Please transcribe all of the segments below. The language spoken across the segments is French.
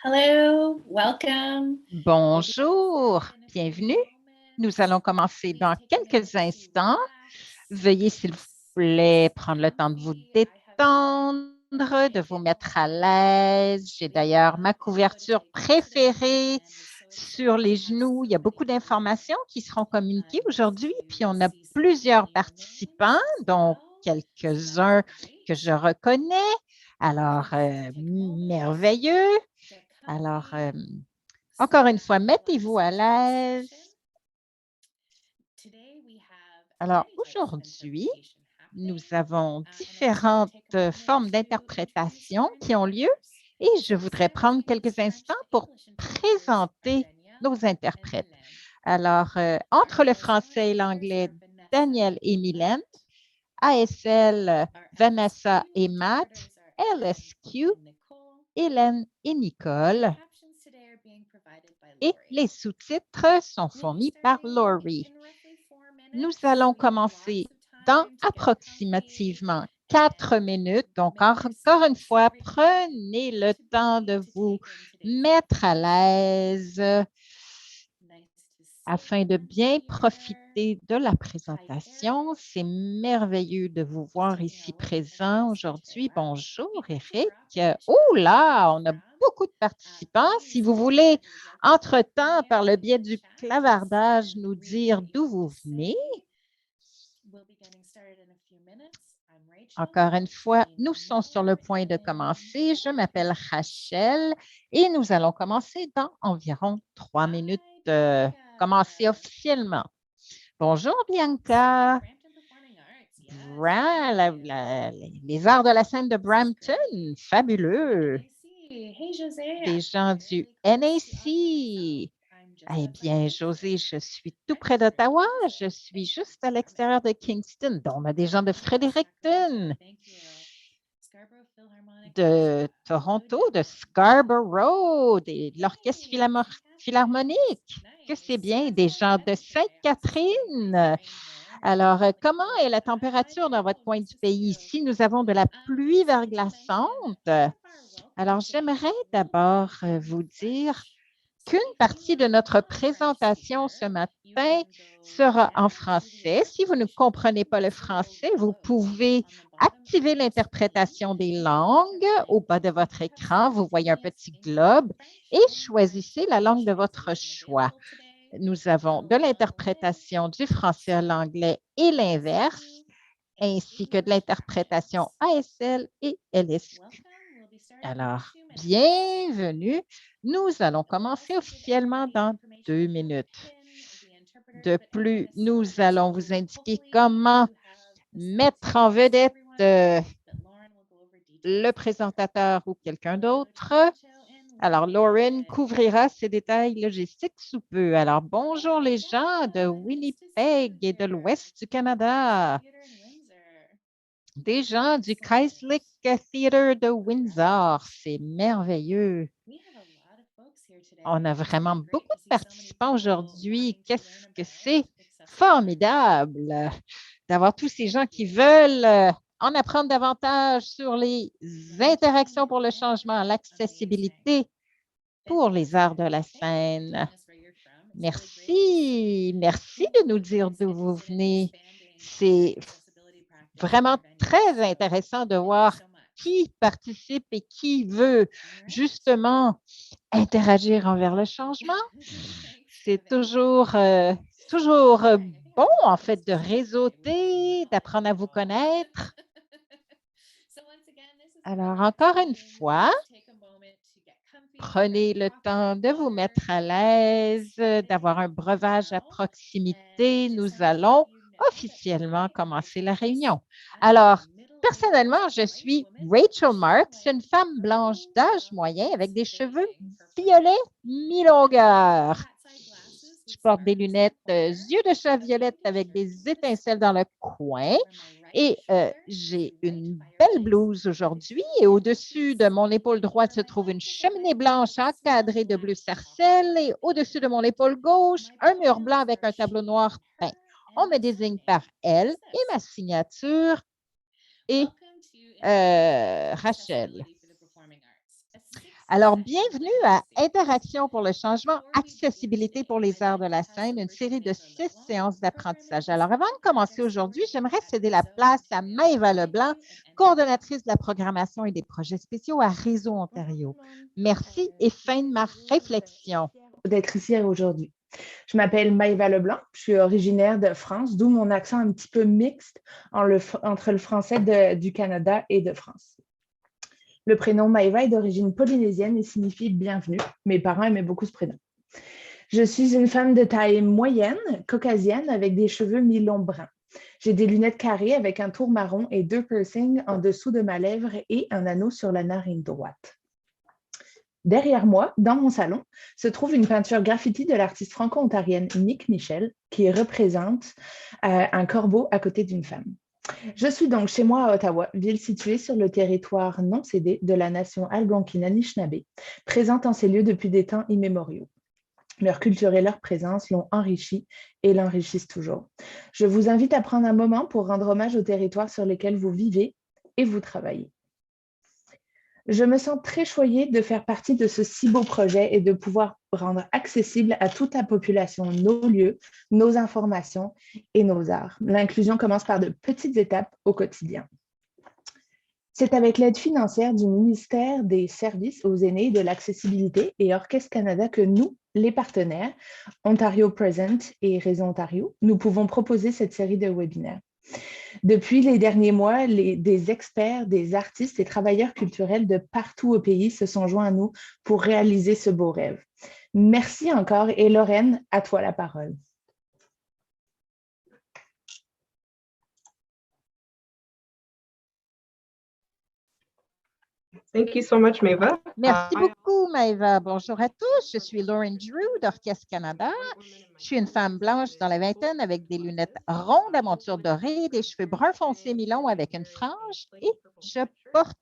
Hello, welcome. Bonjour, bienvenue. Nous allons commencer dans quelques instants. Veuillez, s'il vous plaît, prendre le temps de vous détendre, de vous mettre à l'aise. J'ai d'ailleurs ma couverture préférée sur les genoux. Il y a beaucoup d'informations qui seront communiquées aujourd'hui, puis on a plusieurs participants, dont quelques-uns que je reconnais. Alors, merveilleux. Alors, encore une fois, mettez-vous à l'aise. Alors, aujourd'hui, nous avons différentes formes d'interprétation qui ont lieu et je voudrais prendre quelques instants pour présenter nos interprètes. Alors, entre le français et l'anglais, Daniel et Mylène, ASL, Vanessa et Matt, LSQ, Hélène et Nicole. Et les sous-titres sont fournis par Laurie. Nous allons commencer dans approximativement 4 minutes. Donc, encore une fois, prenez le temps de vous mettre à l'aise afin de bien profiter de la présentation. C'est merveilleux de vous voir ici présent aujourd'hui. Bonjour, Eric. Oh là, on a beaucoup de participants. Si vous voulez, entre-temps, par le biais du clavardage, nous dire d'où vous venez. Encore une fois, nous sommes sur le point de commencer. Je m'appelle Rachel et nous allons commencer dans environ 3 minutes. Commencer officiellement. Bonjour, Bianca. Les arts de la scène de Brampton, fabuleux. Hey, Jose. Des gens du NAC. Eh bien, José, je suis tout près d'Ottawa. Je suis juste à l'extérieur de Kingston. Donc, on a des gens de Fredericton, de Toronto, de Scarborough, de l'Orchestre Philharmonique. Que c'est bien, des gens de Sainte-Catherine. Alors, comment est la température dans votre coin du pays? Ici, nous avons de la pluie verglaçante. Alors, j'aimerais d'abord vous dire qu'une partie de notre présentation ce matin sera en français. Si vous ne comprenez pas le français, vous pouvez activer l'interprétation des langues au bas de votre écran. Vous voyez un petit globe et choisissez la langue de votre choix. Nous avons de l'interprétation du français à l'anglais et l'inverse, ainsi que de l'interprétation ASL et LSQ. Alors, bienvenue. Nous allons commencer officiellement dans 2 minutes. De plus, nous allons vous indiquer comment mettre en vedette le présentateur ou quelqu'un d'autre. Alors, Lauren couvrira ces détails logistiques sous peu. Alors, bonjour les gens de Winnipeg et de l'Ouest du Canada. Des gens du Kaislik Theatre de Windsor. C'est merveilleux. On a vraiment beaucoup de participants aujourd'hui. Qu'est-ce que c'est formidable d'avoir tous ces gens qui veulent en apprendre davantage sur les interactions pour le changement, l'accessibilité pour les arts de la scène. Merci. Merci de nous dire d'où vous venez. C'est vraiment très intéressant de voir qui participe et qui veut justement interagir envers le changement. C'est toujours bon, en fait, de réseauter, d'apprendre à vous connaître. Alors, encore une fois, prenez le temps de vous mettre à l'aise, d'avoir un breuvage à proximité. Nous allons officiellement commencer la réunion. Alors, personnellement, je suis Rachel Marks, une femme blanche d'âge moyen avec des cheveux violets mi-longueur. Je porte des lunettes yeux de chat violette avec des étincelles dans le coin. Et j'ai une belle blouse aujourd'hui et au-dessus de mon épaule droite se trouve une cheminée blanche encadrée de bleu sarcelle et au-dessus de mon épaule gauche, un mur blanc avec un tableau noir peint. On me désigne par elle et ma signature est Rachel. Alors, bienvenue à Interaction pour le changement, accessibilité pour les arts de la scène, une série de 6 séances d'apprentissage. Alors, avant de commencer aujourd'hui, j'aimerais céder la place à Maëva Leblanc, coordonnatrice de la programmation et des projets spéciaux à Réseau Ontario. Merci et fin de ma réflexion. D'être ici aujourd'hui. Je m'appelle Maëva Leblanc, je suis originaire de France, d'où mon accent un petit peu mixte entre le français du Canada et de France. Le prénom Maëva est d'origine polynésienne et signifie bienvenue. Mes parents aimaient beaucoup ce prénom. Je suis une femme de taille moyenne, caucasienne, avec des cheveux mi-longs bruns. J'ai des lunettes carrées avec un tour marron et 2 piercings en dessous de ma lèvre et un anneau sur la narine droite. Derrière moi, dans mon salon, se trouve une peinture graffiti de l'artiste franco-ontarienne Nick Michel qui représente un corbeau à côté d'une femme. Je suis donc chez moi à Ottawa, ville située sur le territoire non cédé de la nation algonquine-anishinaabe, présente en ces lieux depuis des temps immémoriaux. Leur culture et leur présence l'ont enrichi et l'enrichissent toujours. Je vous invite à prendre un moment pour rendre hommage aux territoires sur lesquels vous vivez et vous travaillez. Je me sens très choyée de faire partie de ce si beau projet et de pouvoir rendre accessible à toute la population nos lieux, nos informations et nos arts. L'inclusion commence par de petites étapes au quotidien. C'est avec l'aide financière du ministère des Services aux aînés et de l'accessibilité et Orchestre Canada que nous, les partenaires, Ontario Present et Réseau Ontario, nous pouvons proposer cette série de webinaires. Depuis les derniers mois, des experts, des artistes et travailleurs culturels de partout au pays se sont joints à nous pour réaliser ce beau rêve. Merci encore et Lorraine, à toi la parole. Thank you so much, Maëva. Merci beaucoup, Maëva. Bonjour à tous. Je suis Lauren Drew d'Orchestre Canada. Je suis une femme blanche dans la vingtaine avec des lunettes rondes à monture dorée, des cheveux bruns foncés mi-longs avec une frange et je porte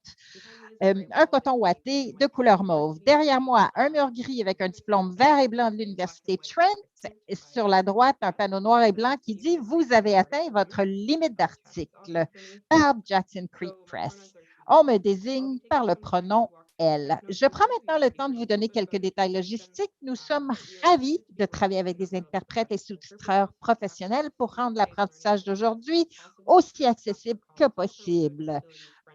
un coton ouaté de couleur mauve. Derrière moi, un mur gris avec un diplôme vert et blanc de l'Université Trent. Sur la droite, un panneau noir et blanc qui dit « Vous avez atteint votre limite d'article » par Jackson Creek Press. On me désigne par le pronom elle. Je prends maintenant le temps de vous donner quelques détails logistiques. Nous sommes ravis de travailler avec des interprètes et sous-titreurs professionnels pour rendre l'apprentissage d'aujourd'hui aussi accessible que possible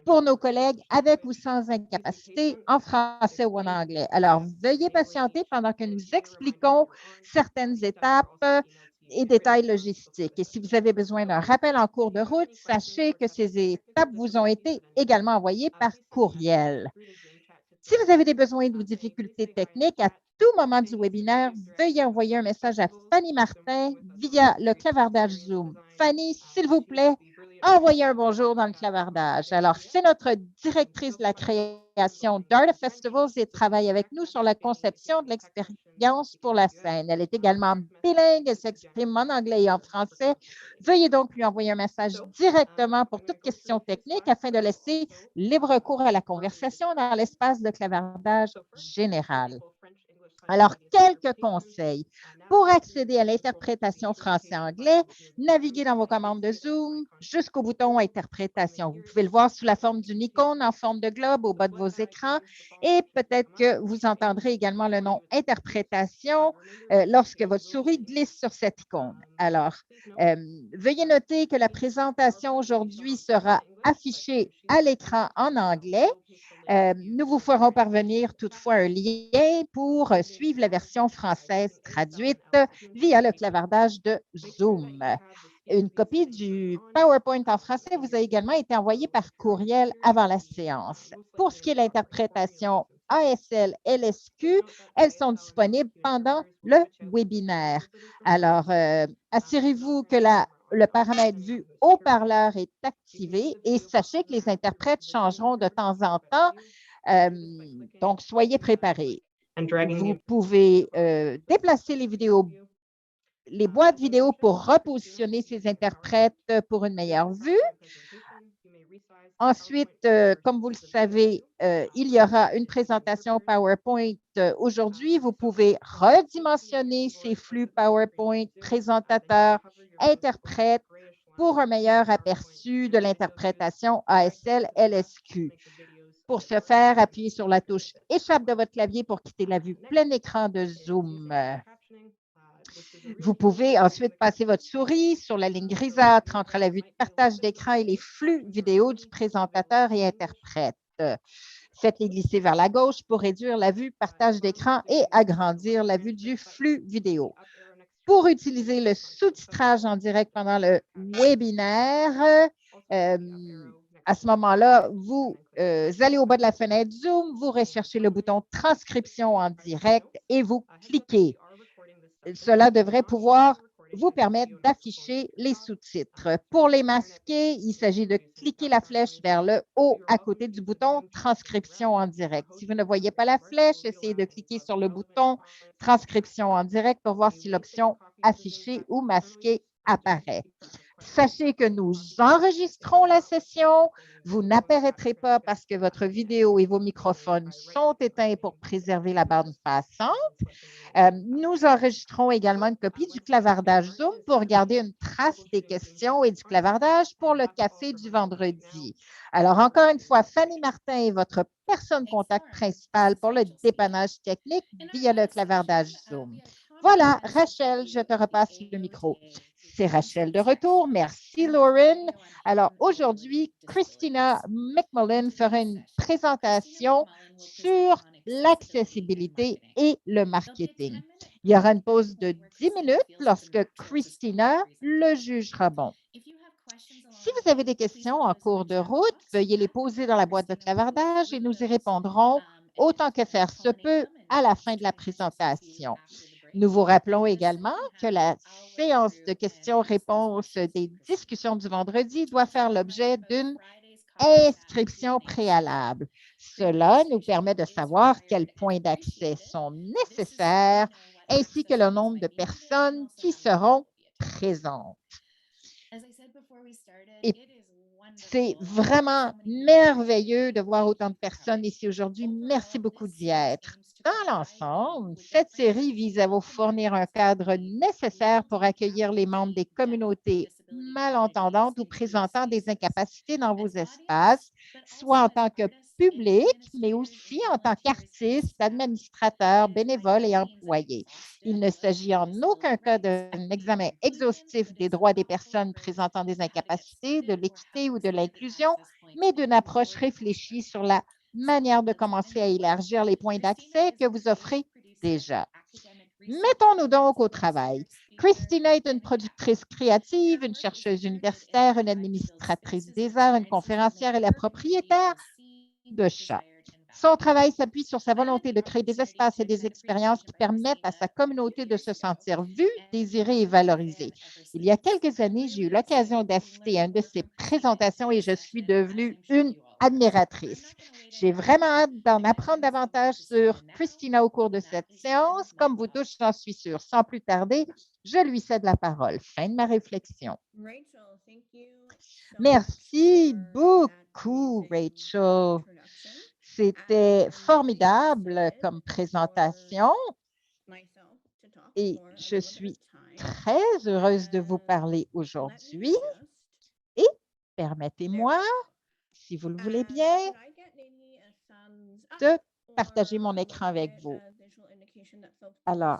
pour nos collègues avec ou sans incapacité en français ou en anglais. Alors, veuillez patienter pendant que nous expliquons certaines étapes et détails logistiques. Et si vous avez besoin d'un rappel en cours de route, sachez que ces étapes vous ont été également envoyées par courriel. Si vous avez des besoins ou difficultés techniques, à tout moment du webinaire, veuillez envoyer un message à Fanny Martin via le clavardage Zoom. Fanny, s'il vous plaît, envoyez un bonjour dans le clavardage. Alors, c'est notre directrice de la création d'Art of Festivals et travaille avec nous sur la conception de l'expérience pour la scène. Elle est également bilingue, elle s'exprime en anglais et en français. Veuillez donc lui envoyer un message directement pour toute question technique afin de laisser libre cours à la conversation dans l'espace de clavardage général. Alors, quelques conseils. Pour accéder à l'interprétation français-anglais, naviguez dans vos commandes de Zoom jusqu'au bouton Interprétation. Vous pouvez le voir sous la forme d'une icône en forme de globe au bas de vos écrans et peut-être que vous entendrez également le nom Interprétation lorsque votre souris glisse sur cette icône. Alors, veuillez noter que la présentation aujourd'hui sera affichée à l'écran en anglais. Nous vous ferons parvenir toutefois un lien pour suivre la version française traduite via le clavardage de Zoom. Une copie du PowerPoint en français vous a également été envoyée par courriel avant la séance. Pour ce qui est de l'interprétation ASL, LSQ, elles sont disponibles pendant le webinaire. Alors, assurez-vous que le paramètre vue haut-parleur est activé et sachez que les interprètes changeront de temps en temps. Donc, soyez préparés. Vous pouvez déplacer les boîtes vidéo pour repositionner ces interprètes pour une meilleure vue. Ensuite, comme vous le savez, il y aura une présentation PowerPoint aujourd'hui. Vous pouvez redimensionner ces flux PowerPoint, présentateurs, interprètes pour un meilleur aperçu de l'interprétation ASL-LSQ. Pour ce faire, appuyez sur la touche Échappe de votre clavier pour quitter la vue plein écran de Zoom. Vous pouvez ensuite passer votre souris sur la ligne grisâtre entre la vue de partage d'écran et les flux vidéo du présentateur et interprète. Faites-les glisser vers la gauche pour réduire la vue partage d'écran et agrandir la vue du flux vidéo. Pour utiliser le sous-titrage en direct pendant le webinaire, à ce moment-là, vous allez au bas de la fenêtre Zoom, vous recherchez le bouton Transcription en direct et vous cliquez. Cela devrait pouvoir vous permettre d'afficher les sous-titres. Pour les masquer, il s'agit de cliquer la flèche vers le haut à côté du bouton Transcription en direct. Si vous ne voyez pas la flèche, essayez de cliquer sur le bouton Transcription en direct pour voir si l'option Afficher ou masquer apparaît. Sachez que nous enregistrons la session. Vous n'apparaîtrez pas parce que votre vidéo et vos microphones sont éteints pour préserver la bande passante. Nous enregistrons également une copie du clavardage Zoom pour garder une trace des questions et du clavardage pour le café du vendredi. Alors, encore une fois, Fanny Martin est votre personne contact principale pour le dépannage technique via le clavardage Zoom. Voilà, Rachel, je te repasse le micro. C'est Rachel de retour. Merci, Lauren. Alors, aujourd'hui, Christina McMullen fera une présentation sur l'accessibilité et le marketing. Il y aura une pause de 10 minutes lorsque Christina le jugera bon. Si vous avez des questions en cours de route, veuillez les poser dans la boîte de clavardage et nous y répondrons autant que faire se peut à la fin de la présentation. Nous vous rappelons également que la séance de questions-réponses des discussions du vendredi doit faire l'objet d'une inscription préalable. Cela nous permet de savoir quels points d'accès sont nécessaires ainsi que le nombre de personnes qui seront présentes. Et c'est vraiment merveilleux de voir autant de personnes ici aujourd'hui. Merci beaucoup d'y être. Dans l'ensemble, cette série vise à vous fournir un cadre nécessaire pour accueillir les membres des communautés malentendantes ou présentant des incapacités dans vos espaces, soit en tant que public, mais aussi en tant qu'artistes, administrateurs, bénévoles et employés. Il ne s'agit en aucun cas d'un examen exhaustif des droits des personnes présentant des incapacités, de l'équité ou de l'inclusion, mais d'une approche réfléchie sur la manière de commencer à élargir les points d'accès que vous offrez déjà. Mettons-nous donc au travail. Christina est une productrice créative, une chercheuse universitaire, une administratrice des arts, une conférencière et la propriétaire de Chat. Son travail s'appuie sur sa volonté de créer des espaces et des expériences qui permettent à sa communauté de se sentir vue, désirée et valorisée. Il y a quelques années, j'ai eu l'occasion d'assister à une de ses présentations et je suis devenue une admiratrice. J'ai vraiment hâte d'en apprendre davantage sur Christina au cours de cette séance. Comme vous tous, j'en suis sûre. Sans plus tarder, je lui cède la parole. Fin de ma réflexion. Merci beaucoup, Rachel. C'était formidable comme présentation et je suis très heureuse de vous parler aujourd'hui. Et permettez-moi, si vous le voulez bien, de partager mon écran avec vous. Alors,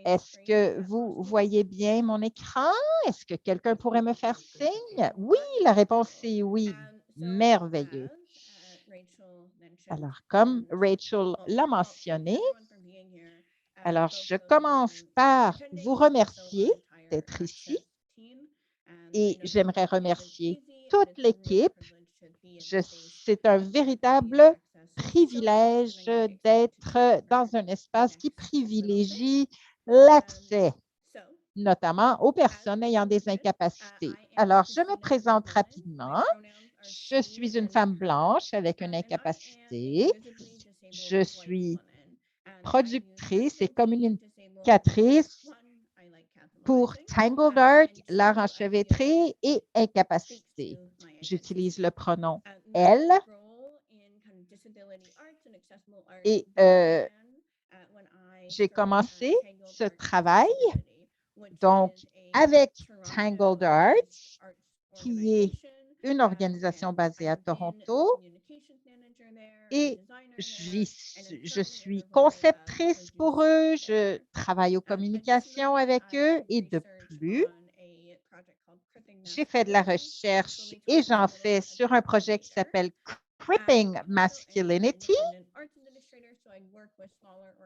est-ce que vous voyez bien mon écran? Est-ce que quelqu'un pourrait me faire signe? Oui, la réponse est oui. Merveilleux. Alors, comme Rachel l'a mentionné, alors je commence par vous remercier d'être ici et j'aimerais remercier toute l'équipe. C'est un véritable privilège d'être dans un espace qui privilégie l'accès, notamment aux personnes ayant des incapacités. Alors, je me présente rapidement. Je suis une femme blanche avec une incapacité. Je suis productrice et communicatrice pour Tangled Art, l'art enchevêtré et incapacité. J'utilise le pronom elle et j'ai commencé ce travail donc avec Tangled Art, qui est une organisation basée à Toronto et je suis conceptrice pour eux, je travaille aux communications avec eux et de plus, j'ai fait de la recherche et j'en fais sur un projet qui s'appelle Cripping Masculinity.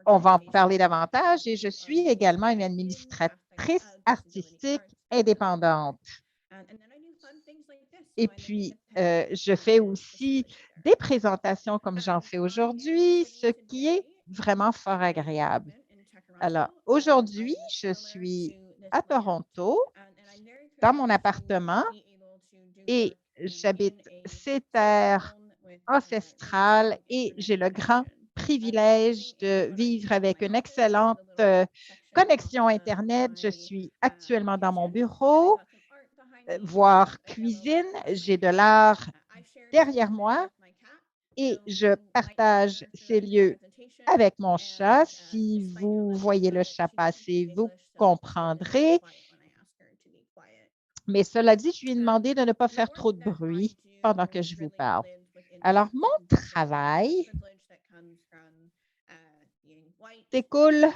On va en parler davantage et je suis également une administratrice artistique indépendante. Et puis, je fais aussi des présentations comme j'en fais aujourd'hui, ce qui est vraiment fort agréable. Alors, aujourd'hui, je suis à Toronto, dans mon appartement, et j'habite ces terres ancestrales et j'ai le grand privilège de vivre avec une excellente connexion Internet. Je suis actuellement dans mon bureau, voire cuisine. J'ai de l'art derrière moi et je partage ces lieux avec mon chat. Si vous voyez le chat passer, vous comprendrez. Mais cela dit, je lui ai demandé de ne pas faire trop de bruit pendant que je vous parle. Alors, mon travail découle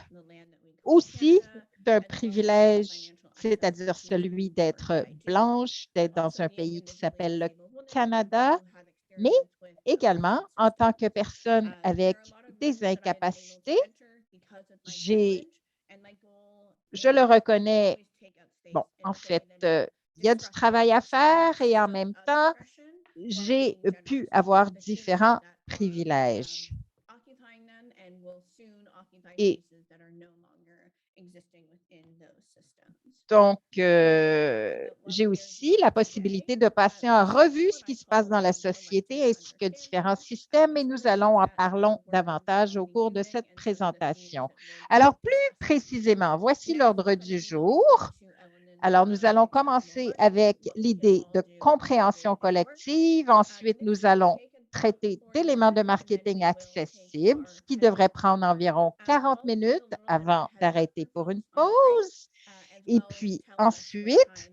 aussi d'un privilège, c'est-à-dire celui d'être blanche, d'être dans un pays qui s'appelle le Canada, mais également en tant que personne avec des incapacités, je le reconnais, bon, en fait, il y a du travail à faire et en même temps, j'ai pu avoir différents privilèges. Et donc, j'ai aussi la possibilité de passer en revue ce qui se passe dans la société ainsi que différents systèmes et nous allons en parler davantage au cours de cette présentation. Alors, plus précisément, voici l'ordre du jour. Alors, nous allons commencer avec l'idée de compréhension collective. Ensuite, nous allons traiter d'éléments de marketing accessibles, ce qui devrait prendre environ 40 minutes avant d'arrêter pour une pause. Et puis ensuite,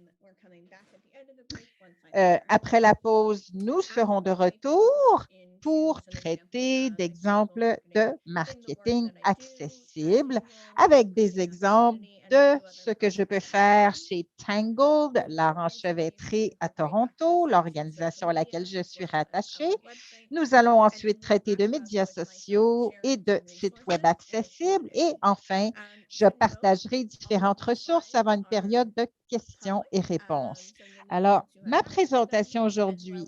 après la pause, nous serons de retour pour traiter d'exemples de marketing accessible avec des exemples de ce que je peux faire chez Tangled, l'art enchevêtré à Toronto, l'organisation à laquelle je suis rattachée. Nous allons ensuite traiter de médias sociaux et de sites web accessibles. Et enfin, je partagerai différentes ressources avant une période de questions et réponses. Alors, ma présentation aujourd'hui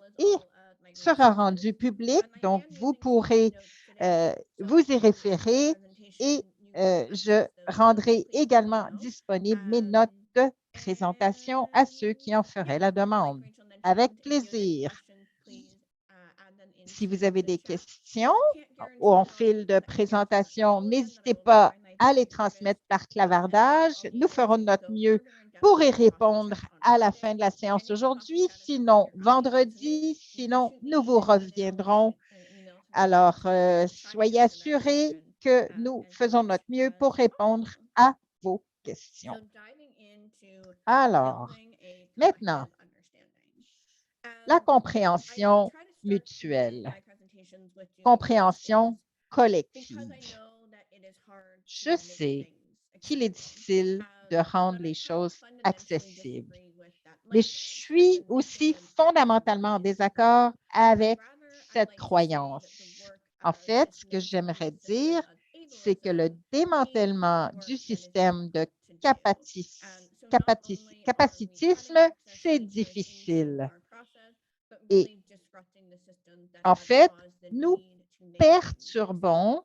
sera rendue publique, donc vous pourrez vous y référer et je rendrai également disponibles mes notes de présentation à ceux qui en feraient la demande. Avec plaisir. Si vous avez des questions ou en fil de présentation, n'hésitez pas à les transmettre par clavardage. Nous ferons de notre mieux pour y répondre à la fin de la séance aujourd'hui, sinon vendredi, sinon nous vous reviendrons. Alors, soyez assurés que nous faisons notre mieux pour répondre à vos questions. Alors, maintenant, la compréhension mutuelle, compréhension collective. Je sais qu'il est difficile de rendre les choses accessibles, mais je suis aussi fondamentalement en désaccord avec cette croyance. En fait, ce que j'aimerais dire, c'est que le démantèlement du système de capacitisme, c'est difficile. Et en fait, nous perturbons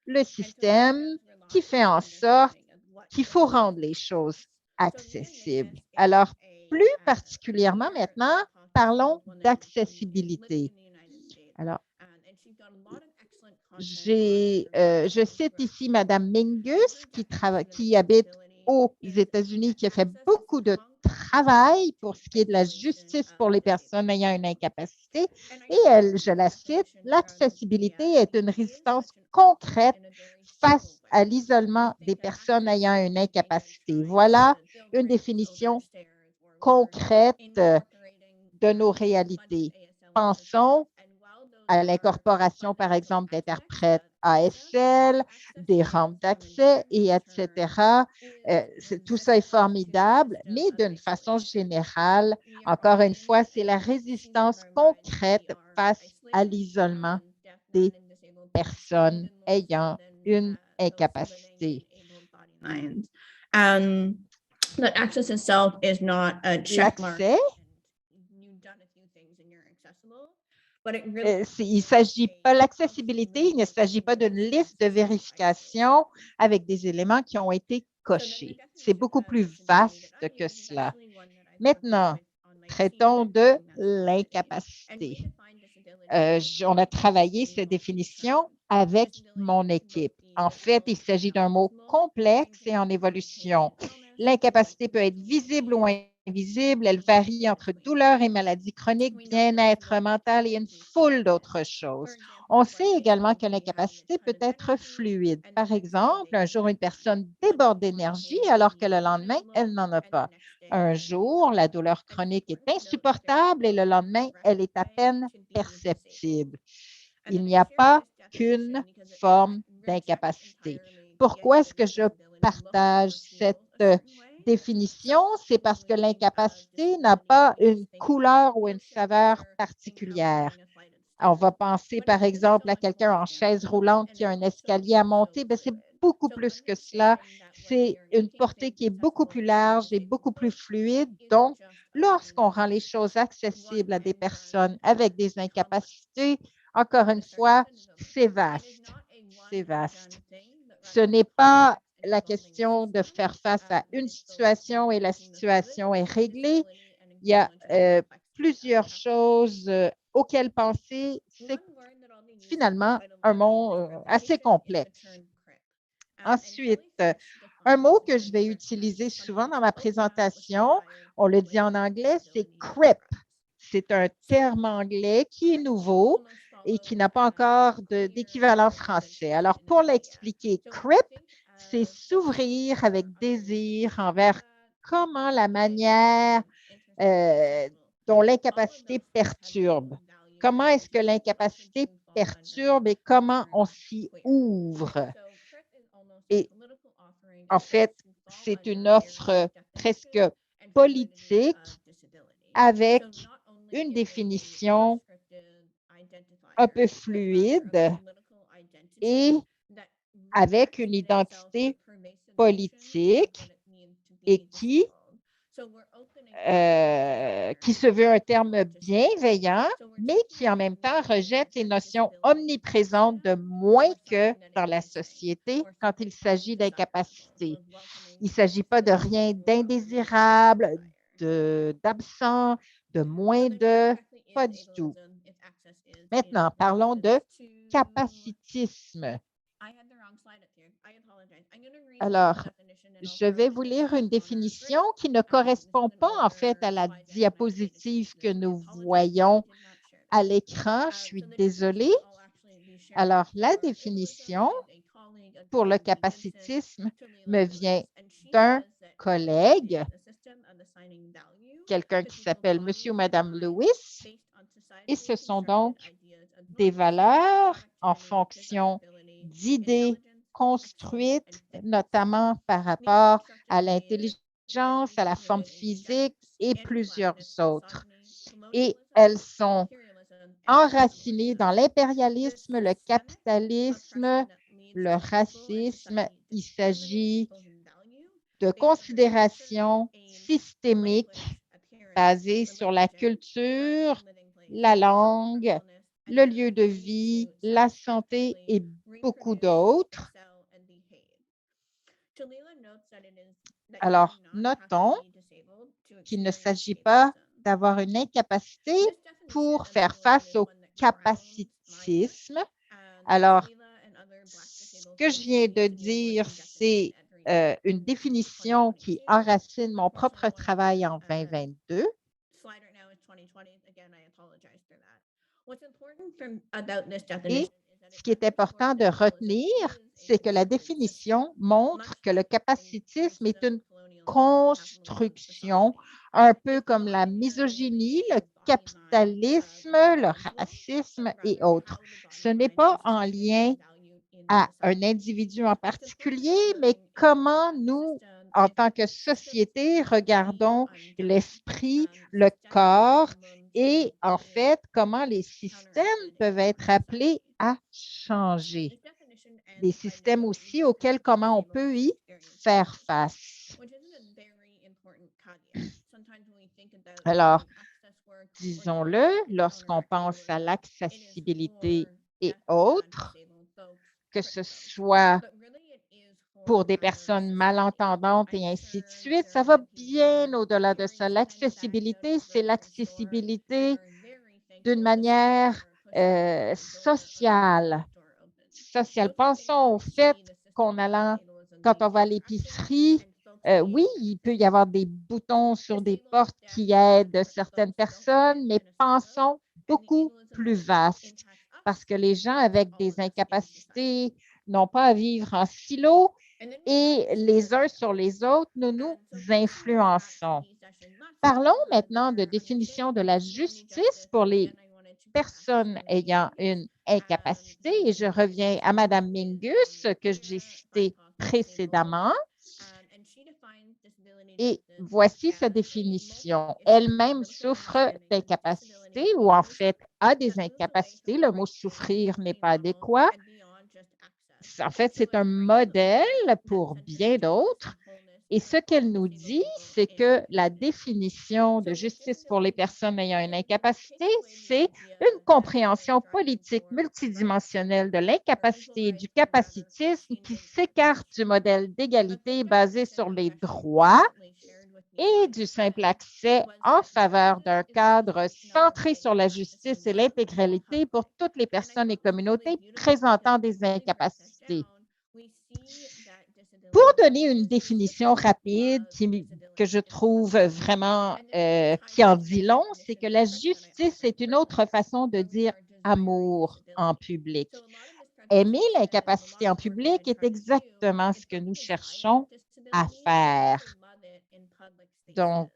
le système qui fait en sorte qu'il faut rendre les choses accessibles. Alors, plus particulièrement maintenant, parlons d'accessibilité. Alors, je cite ici Mme Mingus qui habite aux États-Unis, qui a fait beaucoup de travail pour ce qui est de la justice pour les personnes ayant une incapacité. Et elle, je la cite, l'accessibilité est une résistance concrète face à l'isolement des personnes ayant une incapacité. Voilà une définition concrète de nos réalités. Pensons à l'incorporation, par exemple, d'interprètes ASL, des rampes d'accès, et etc. Tout ça est formidable, mais d'une façon générale, encore une fois, c'est la résistance concrète face à l'isolement des personnes ayant une incapacité. That access itself is not a check mark. L'accès, il s'agit pas l'accessibilité, il ne s'agit pas d'une liste de vérification avec des éléments qui ont été cochés. C'est beaucoup plus vaste que cela. Maintenant, traitons de l'incapacité. On a travaillé cette définition avec mon équipe. En fait, il s'agit d'un mot complexe et en évolution. L'incapacité peut être visible ou invisible. Elle varie entre douleur et maladie chronique, bien-être mental et une foule d'autres choses. On sait également que l'incapacité peut être fluide. Par exemple, un jour, une personne déborde d'énergie alors que le lendemain, elle n'en a pas. Un jour, la douleur chronique est insupportable et le lendemain, elle est à peine perceptible. Il n'y a pas qu'une forme d'incapacité. Pourquoi est-ce que je partage cette définition? C'est parce que l'incapacité n'a pas une couleur ou une saveur particulière. On va penser, par exemple, à quelqu'un en chaise roulante qui a un escalier à monter. Bien, c'est beaucoup plus que cela. C'est une portée qui est beaucoup plus large et beaucoup plus fluide. Donc, lorsqu'on rend les choses accessibles à des personnes avec des incapacités, encore une fois, c'est vaste. C'est vaste. Ce n'est pas la question de faire face à une situation et la situation est réglée. Il y a plusieurs choses auxquelles penser. C'est finalement un mot assez complexe. Ensuite, un mot que je vais utiliser souvent dans ma présentation, on le dit en anglais, c'est CRIP. C'est un terme anglais qui est nouveau et qui n'a pas encore d'équivalent français. Alors, pour l'expliquer, CRIP, c'est s'ouvrir avec désir envers comment la manière dont l'incapacité perturbe. Comment est-ce que l'incapacité perturbe et comment on s'y ouvre? Et en fait, c'est une offre presque politique avec une définition un peu fluide et avec une identité politique et qui se veut un terme bienveillant, mais qui en même temps rejette les notions omniprésentes de moins que dans la société quand il s'agit d'incapacité. Il ne s'agit pas de rien d'indésirable, d'absent, de moins de, pas du tout. Maintenant, parlons de capacitisme. Alors, je vais vous lire une définition qui ne correspond pas en fait à la diapositive que nous voyons à l'écran. Je suis désolée. Alors, la définition pour le capacitisme me vient d'un collègue, quelqu'un qui s'appelle Monsieur ou Madame Lewis, et ce sont donc des valeurs en fonction d'idées construites, notamment par rapport à l'intelligence, à la forme physique et plusieurs autres. Et elles sont enracinées dans l'impérialisme, le capitalisme, le racisme. Il s'agit de considérations systémiques basées sur la culture, la langue, le lieu de vie, la santé et beaucoup d'autres. Alors, notons qu'il ne s'agit pas d'avoir une incapacité pour faire face au capacitisme. Alors, ce que je viens de dire, c'est une définition qui enracine mon propre travail en 2022. Et ce qui est important de retenir, c'est que la définition montre que le capacitisme est une construction, un peu comme la misogynie, le capitalisme, le racisme et autres. Ce n'est pas en lien à un individu en particulier, mais comment nous, en tant que société, regardons l'esprit, le corps et en fait, comment les systèmes peuvent être appelés à changer. Des systèmes aussi auxquels comment on peut y faire face. Alors, disons-le, lorsqu'on pense à l'accessibilité et autres, que ce soit pour des personnes malentendantes et ainsi de suite, ça va bien au-delà de ça. L'accessibilité, c'est l'accessibilité d'une manière sociale. Pensons au fait quand on va à l'épicerie, oui, il peut y avoir des boutons sur des portes qui aident certaines personnes, mais pensons beaucoup plus vaste parce que les gens avec des incapacités n'ont pas à vivre en silo et les uns sur les autres, nous nous influençons. Parlons maintenant de définition de la justice pour les personnes ayant une incapacité et je reviens à Mme Mingus que j'ai citée précédemment. Et voici sa définition. Elle-même souffre d'incapacité ou en fait a des incapacités. Le mot souffrir n'est pas adéquat. En fait, c'est un modèle pour bien d'autres. Et ce qu'elle nous dit, c'est que la définition de justice pour les personnes ayant une incapacité, c'est une compréhension politique multidimensionnelle de l'incapacité et du capacitisme qui s'écarte du modèle d'égalité basé sur les droits et du simple accès en faveur d'un cadre centré sur la justice et l'intégralité pour toutes les personnes et communautés présentant des incapacités. Pour donner une définition rapide que je trouve vraiment qui en dit long, c'est que la justice est une autre façon de dire amour en public. Aimer l'incapacité en public est exactement ce que nous cherchons à faire. Donc,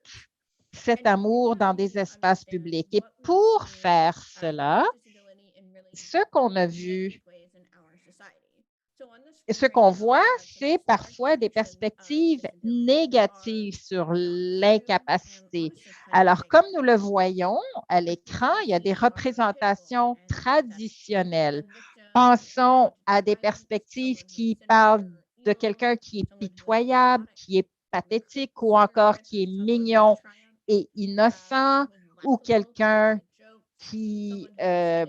cet amour dans des espaces publics. Et pour faire cela, ce qu'on a vu, ce qu'on voit, c'est parfois des perspectives négatives sur l'incapacité. Alors, comme nous le voyons à l'écran, il y a des représentations traditionnelles. Pensons à des perspectives qui parlent de quelqu'un qui est pitoyable, qui est pathétique ou encore qui est mignon et innocent ou quelqu'un qui a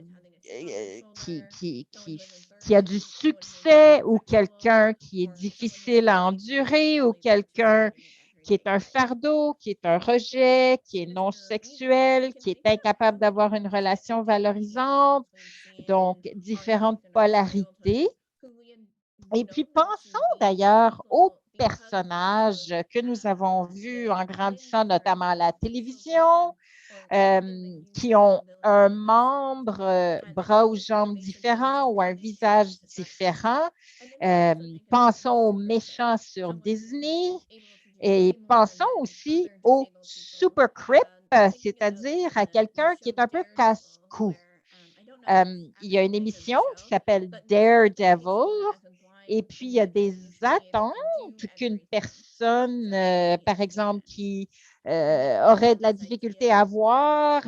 du succès ou quelqu'un qui est difficile à endurer ou quelqu'un qui est un fardeau, qui est un rejet, qui est non sexuel, qui est incapable d'avoir une relation valorisante. Donc, différentes polarités. Et puis, pensons d'ailleurs aux personnages que nous avons vus en grandissant, notamment à la télévision, qui ont un membre, bras ou jambes différents ou un visage différent. Pensons aux méchants sur Disney et pensons aussi au super crip, c'est-à-dire à quelqu'un qui est un peu casse-cou. Il y a une émission qui s'appelle Daredevil et puis il y a des attentes qu'une personne, par exemple, qui aurait de la difficulté à voir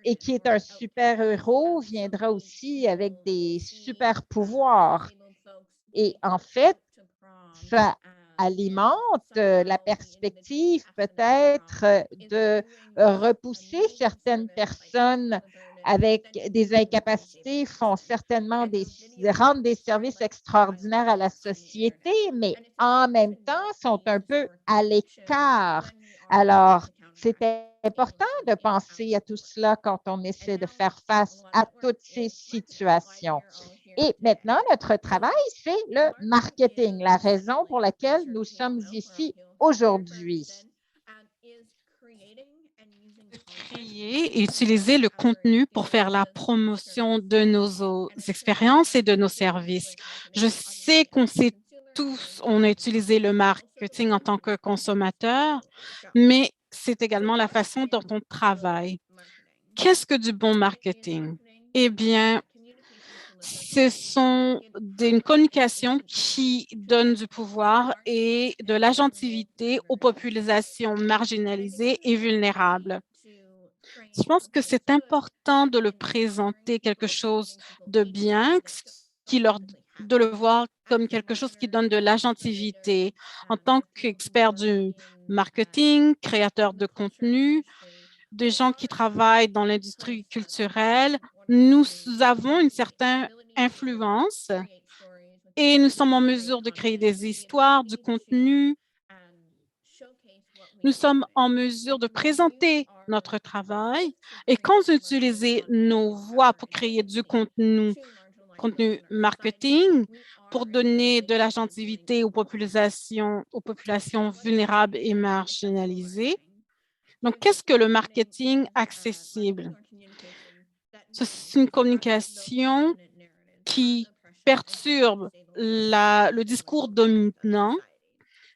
et qui est un super-héros viendra aussi avec des super-pouvoirs. Et en fait, ça alimente la perspective peut-être de repousser certaines personnes avec des incapacités, font certainement rendent des services extraordinaires à la société, mais en même temps sont un peu à l'écart. Alors, c'est important de penser à tout cela quand on essaie de faire face à toutes ces situations. Et maintenant, notre travail, c'est le marketing, la raison pour laquelle nous sommes ici aujourd'hui. Créer et utiliser le contenu pour faire la promotion de nos expériences et de nos services. Je sais qu'on s'est tous, on a utilisé le marketing en tant que consommateur, mais c'est également la façon dont on travaille. Qu'est-ce que du bon marketing? Eh bien, ce sont une communication qui donne du pouvoir et de l'agentivité aux populations marginalisées et vulnérables. Je pense que c'est important de le présenter quelque chose de bien, de le voir comme quelque chose qui donne de l'agentivité. En tant qu'expert du marketing, créateur de contenu, des gens qui travaillent dans l'industrie culturelle, nous avons une certaine influence et nous sommes en mesure de créer des histoires, du contenu. Nous sommes en mesure de présenter notre travail et quand vous utilisez nos voix pour créer du contenu marketing, pour donner de l'agentivité aux populations vulnérables et marginalisées. Donc, qu'est-ce que le marketing accessible? C'est une communication qui perturbe le discours dominant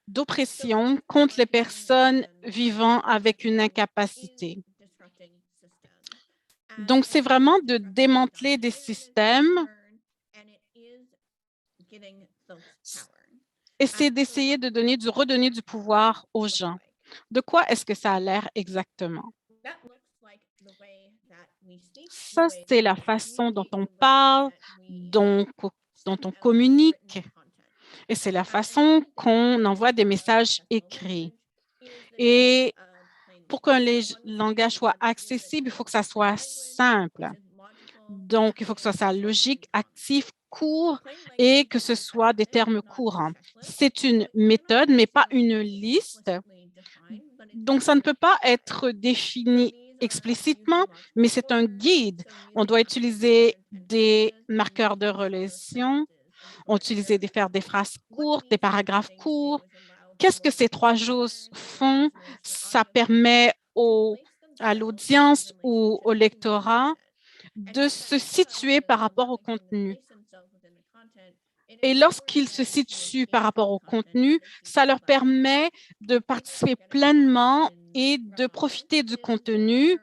d'oppression contre les personnes vivant avec une incapacité. Donc, c'est vraiment de démanteler des systèmes et c'est d'essayer de redonner du pouvoir aux gens. De quoi est-ce que ça a l'air exactement? Ça, c'est la façon dont on parle, dont on communique, et c'est la façon qu'on envoie des messages écrits. Et pour qu'un langage soit accessible, il faut que ça soit simple. Donc, il faut que ce soit logique, actif, court et que ce soit des termes courants. C'est une méthode, mais pas une liste. Donc, ça ne peut pas être défini explicitement, mais c'est un guide. On doit utiliser des marqueurs de relation, on utilise faire des phrases courtes, des paragraphes courts. Qu'est-ce que ces trois choses font? Ça permet à l'audience ou au lectorat de se situer par rapport au contenu. Et lorsqu'ils se situent par rapport au contenu, ça leur permet de participer pleinement et de profiter du contenu.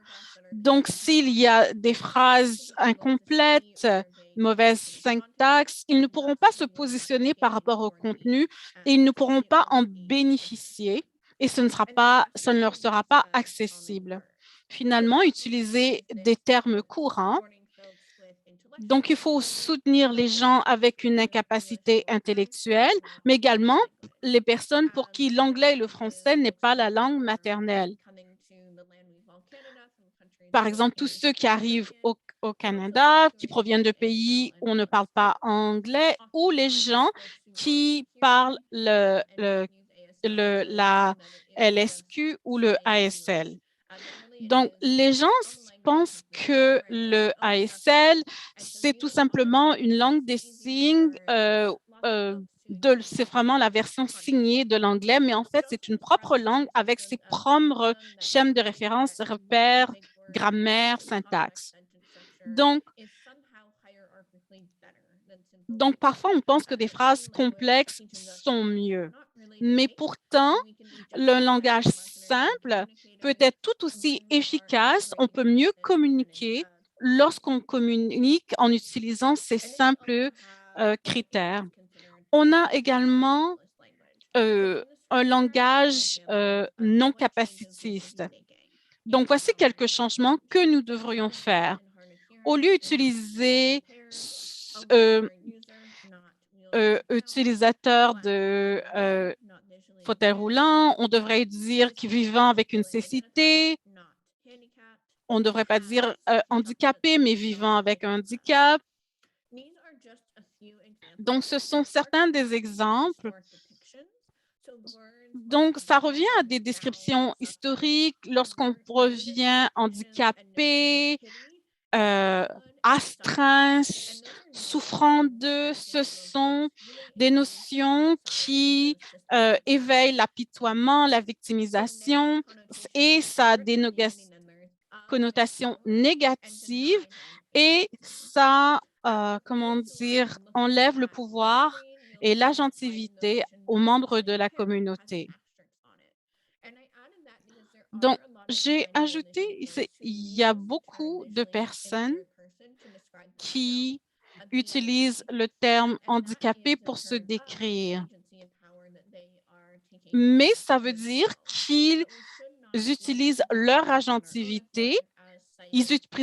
Donc, s'il y a des phrases incomplètes, mauvaise syntaxe, ils ne pourront pas se positionner par rapport au contenu et ils ne pourront pas en bénéficier et ce ne leur sera pas accessible. Finalement, utiliser des termes courants. Donc, il faut soutenir les gens avec une incapacité intellectuelle, mais également les personnes pour qui l'anglais et le français n'est pas la langue maternelle. Par exemple, tous ceux qui arrivent au Canada, qui proviennent de pays où on ne parle pas anglais, ou les gens qui parlent la LSQ ou le ASL. Donc, les gens pensent que le ASL, c'est tout simplement une langue des signes, c'est vraiment la version signée de l'anglais, mais en fait, c'est une propre langue avec ses propres schèmes de référence, repères, grammaire, syntaxe. Donc, parfois, on pense que des phrases complexes sont mieux. Mais pourtant, le langage simple peut être tout aussi efficace. On peut mieux communiquer lorsqu'on communique en utilisant ces simples critères. On a également un langage non capacitiste. Donc, voici quelques changements que nous devrions faire. Au lieu d'utiliser utilisateur de fauteuil roulant, on devrait dire qui vivant avec une cécité. On ne devrait pas dire handicapé, mais vivant avec un handicap. Donc, ce sont certains des exemples. Donc, ça revient à des descriptions historiques. Lorsqu'on revient handicapé, astreint, souffrant de, ce sont des notions qui éveillent l'apitoiement, la victimisation et ça a des connotations négatives et ça, enlève le pouvoir et l'agentivité aux membres de la communauté. Donc, j'ai ajouté, il y a beaucoup de personnes qui utilisent le terme handicapé pour se décrire, mais ça veut dire qu'ils utilisent leur agentivité,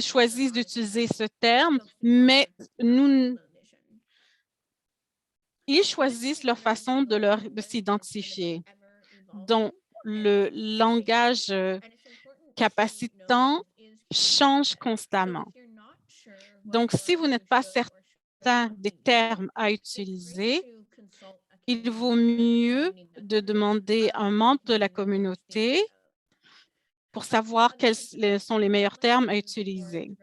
choisissent d'utiliser ce terme, mais ils choisissent leur façon de s'identifier. Donc, le langage capacitant change constamment. Donc, si vous n'êtes pas certain des termes à utiliser, il vaut mieux de demander à un membre de la communauté pour savoir quels sont les meilleurs termes à utiliser.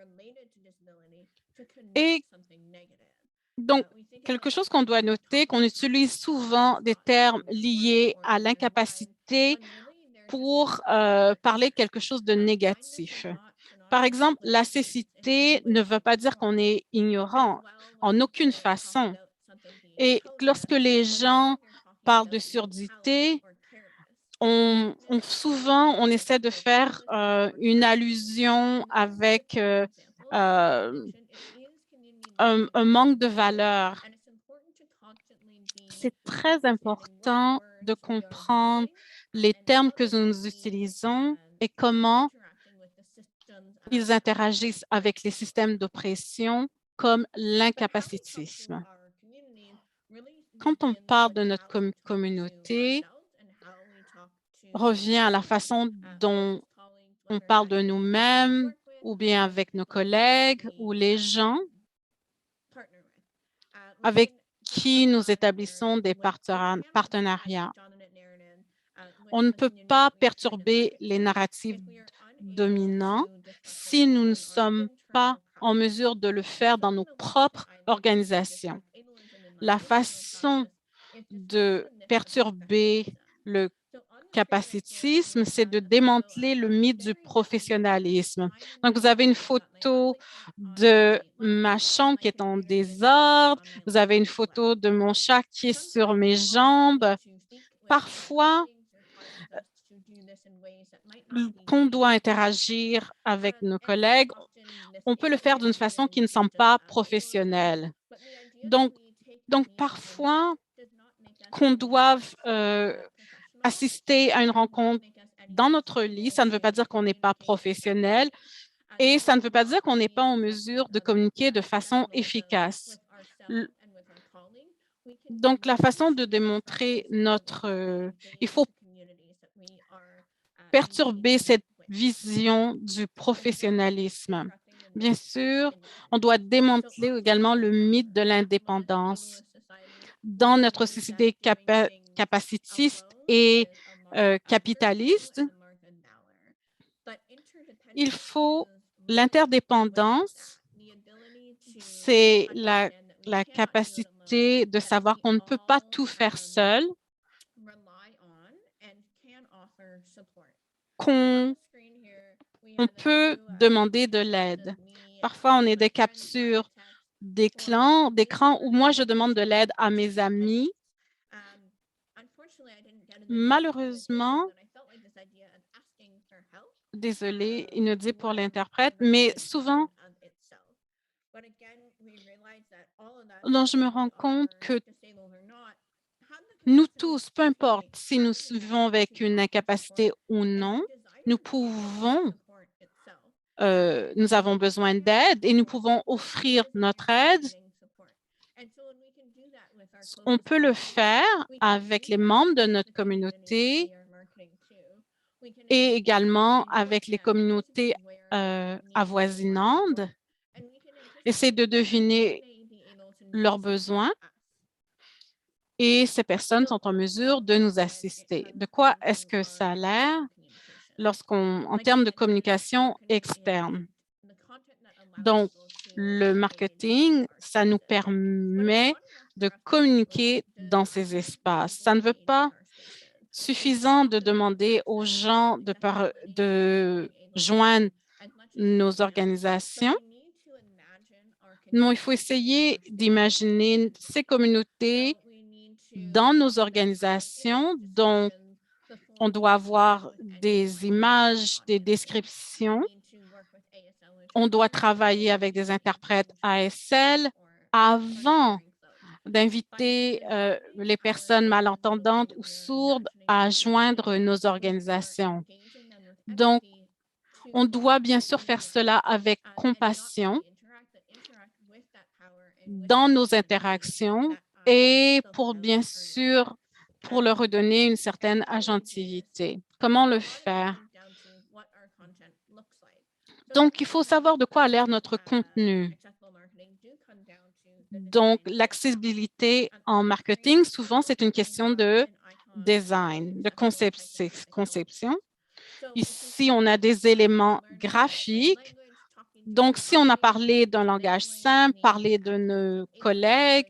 Et donc, quelque chose qu'on doit noter, qu'on utilise souvent des termes liés à l'incapacité pour parler quelque chose de négatif. Par exemple, la cécité ne veut pas dire qu'on est ignorant en aucune façon. Et lorsque les gens parlent de surdité, souvent, on essaie de faire une allusion avec un manque de valeur. C'est très important de comprendre les termes que nous utilisons et comment ils interagissent avec les systèmes d'oppression comme l'incapacitisme. Quand on parle de notre communauté, revient à la façon dont on parle de nous-mêmes ou bien avec nos collègues ou les gens avec qui nous établissons des partenariats. On ne peut pas perturber les narratifs dominants si nous ne sommes pas en mesure de le faire dans nos propres organisations. La façon de perturber le capacitisme, c'est de démanteler le mythe du professionnalisme. Donc, vous avez une photo de ma chambre qui est en désordre, vous avez une photo de mon chat qui est sur mes jambes. Parfois, qu'on doit interagir avec nos collègues, on peut le faire d'une façon qui ne semble pas professionnelle. Donc parfois, qu'on doive assister à une rencontre dans notre lit, ça ne veut pas dire qu'on n'est pas professionnel et ça ne veut pas dire qu'on n'est pas en mesure de communiquer de façon efficace. Donc, la façon de démontrer il faut perturber cette vision du professionnalisme. Bien sûr, on doit démanteler également le mythe de l'indépendance. Dans notre société capacitiste et capitaliste, il faut l'interdépendance, c'est la capacité de savoir qu'on ne peut pas tout faire seul, qu'on peut demander de l'aide. Parfois, on est des captures d'écran où moi, je demande de l'aide à mes amis. Malheureusement, désolée, il nous dit pour l'interprète, mais souvent, je me rends compte que nous tous, peu importe si nous vivons avec une incapacité ou non, nous avons besoin d'aide et nous pouvons offrir notre aide. On peut le faire avec les membres de notre communauté et également avec les communautés avoisinantes. Essayer de deviner leurs besoins et ces personnes sont en mesure de nous assister. De quoi est-ce que ça a l'air en termes de communication externe? Donc, le marketing, ça nous permet de communiquer dans ces espaces. Ça ne veut pas suffisant de demander aux gens de joindre nos organisations. Non, il faut essayer d'imaginer ces communautés dans nos organisations. Donc, on doit avoir des images, des descriptions. On doit travailler avec des interprètes ASL avant d'inviter les personnes malentendantes ou sourdes à joindre nos organisations. Donc, on doit bien sûr faire cela avec compassion dans nos interactions et bien sûr, pour leur redonner une certaine agentivité. Comment le faire? Donc, il faut savoir de quoi a l'air notre contenu. Donc, l'accessibilité en marketing, souvent, c'est une question de design, de conception. Ici, on a des éléments graphiques. Donc, si on a parlé d'un langage simple, parlé de nos collègues,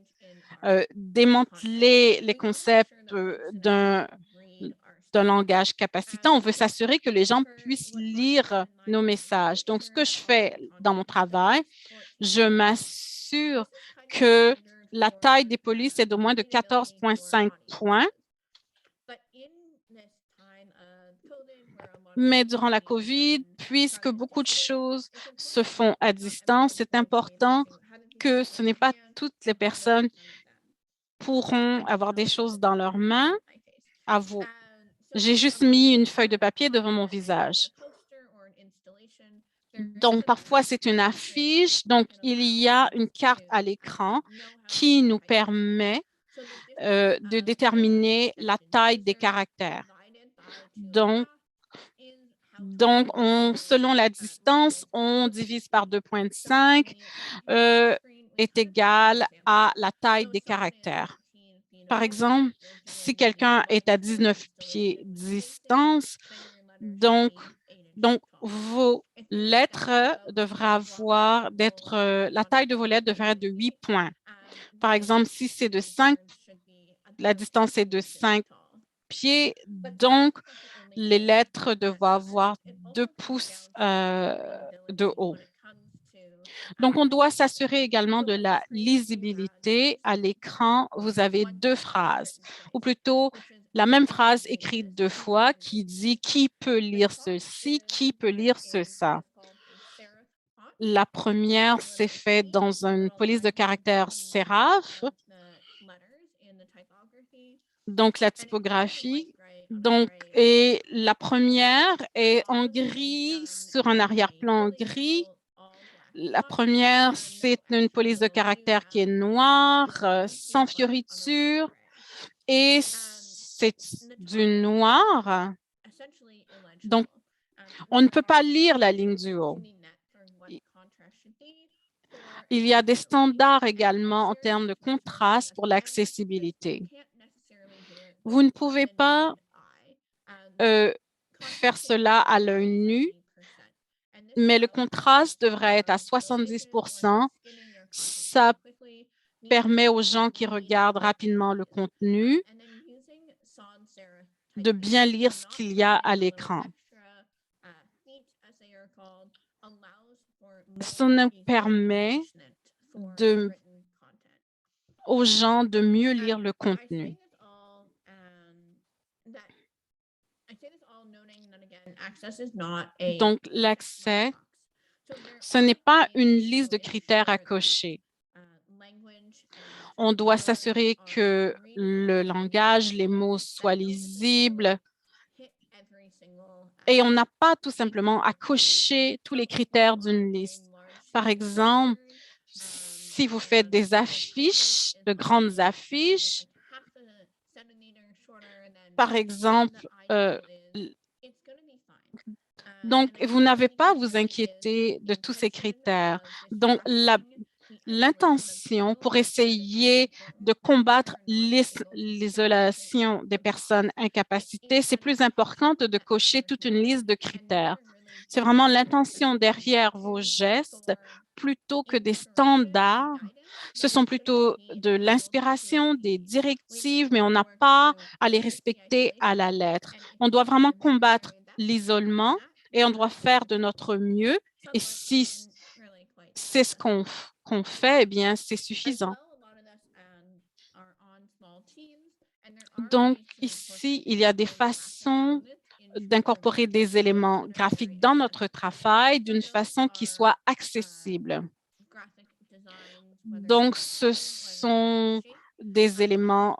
démanteler les concepts d'un langage capacitant, on veut s'assurer que les gens puissent lire nos messages. Donc, ce que je fais dans mon travail, je m'assure que la taille des polices est de moins de 14,5 points. Mais durant la COVID, puisque beaucoup de choses se font à distance, c'est important que ce n'est pas toutes les personnes pourront avoir des choses dans leurs mains. J'ai juste mis une feuille de papier devant mon visage. Donc, parfois, c'est une affiche. Donc, il y a une carte à l'écran qui nous permet de déterminer la taille des caractères. Donc, selon la distance, on divise par 2,5 est égal à la taille des caractères. Par exemple, si quelqu'un est à 19 pieds de distance, donc vos lettres devraient la taille de vos lettres devrait être de 8 points. Par exemple, si c'est de 5, la distance est de 5 pieds, donc les lettres doivent avoir 2 pouces de haut. Donc, on doit s'assurer également de la lisibilité. À l'écran, vous avez 2 phrases, ou plutôt la même phrase écrite 2 fois qui dit « Qui peut lire ceci? Qui peut lire ça? » La première, c'est fait dans une police de caractère séraph, donc la typographie. Et la première est en gris sur un arrière-plan gris. La première, c'est une police de caractère qui est noire, sans fioriture, et c'est du noir. Donc, on ne peut pas lire la ligne du haut. Il y a des standards également en termes de contraste pour l'accessibilité. Vous ne pouvez pas faire cela à l'œil nu, mais le contraste devrait être à 70 %. Ça permet aux gens qui regardent rapidement le contenu de bien lire ce qu'il y a à l'écran. Ça nous permet aux gens de mieux lire le contenu. Donc, l'accès, ce n'est pas une liste de critères à cocher. On doit s'assurer que le langage, les mots soient lisibles et on n'a pas tout simplement à cocher tous les critères d'une liste. Par exemple, si vous faites des affiches, de grandes affiches, par exemple, donc, vous n'avez pas à vous inquiéter de tous ces critères. Donc, l'intention pour essayer de combattre l'isolation des personnes incapacitées, c'est plus important de cocher toute une liste de critères. C'est vraiment l'intention derrière vos gestes plutôt que des standards. Ce sont plutôt de l'inspiration, des directives, mais on n'a pas à les respecter à la lettre. On doit vraiment combattre l'isolement et on doit faire de notre mieux. Et si c'est ce qu'on fait, eh bien, c'est suffisant. Donc, ici, il y a des façons d'incorporer des éléments graphiques dans notre travail d'une façon qui soit accessible. Donc, ce sont des éléments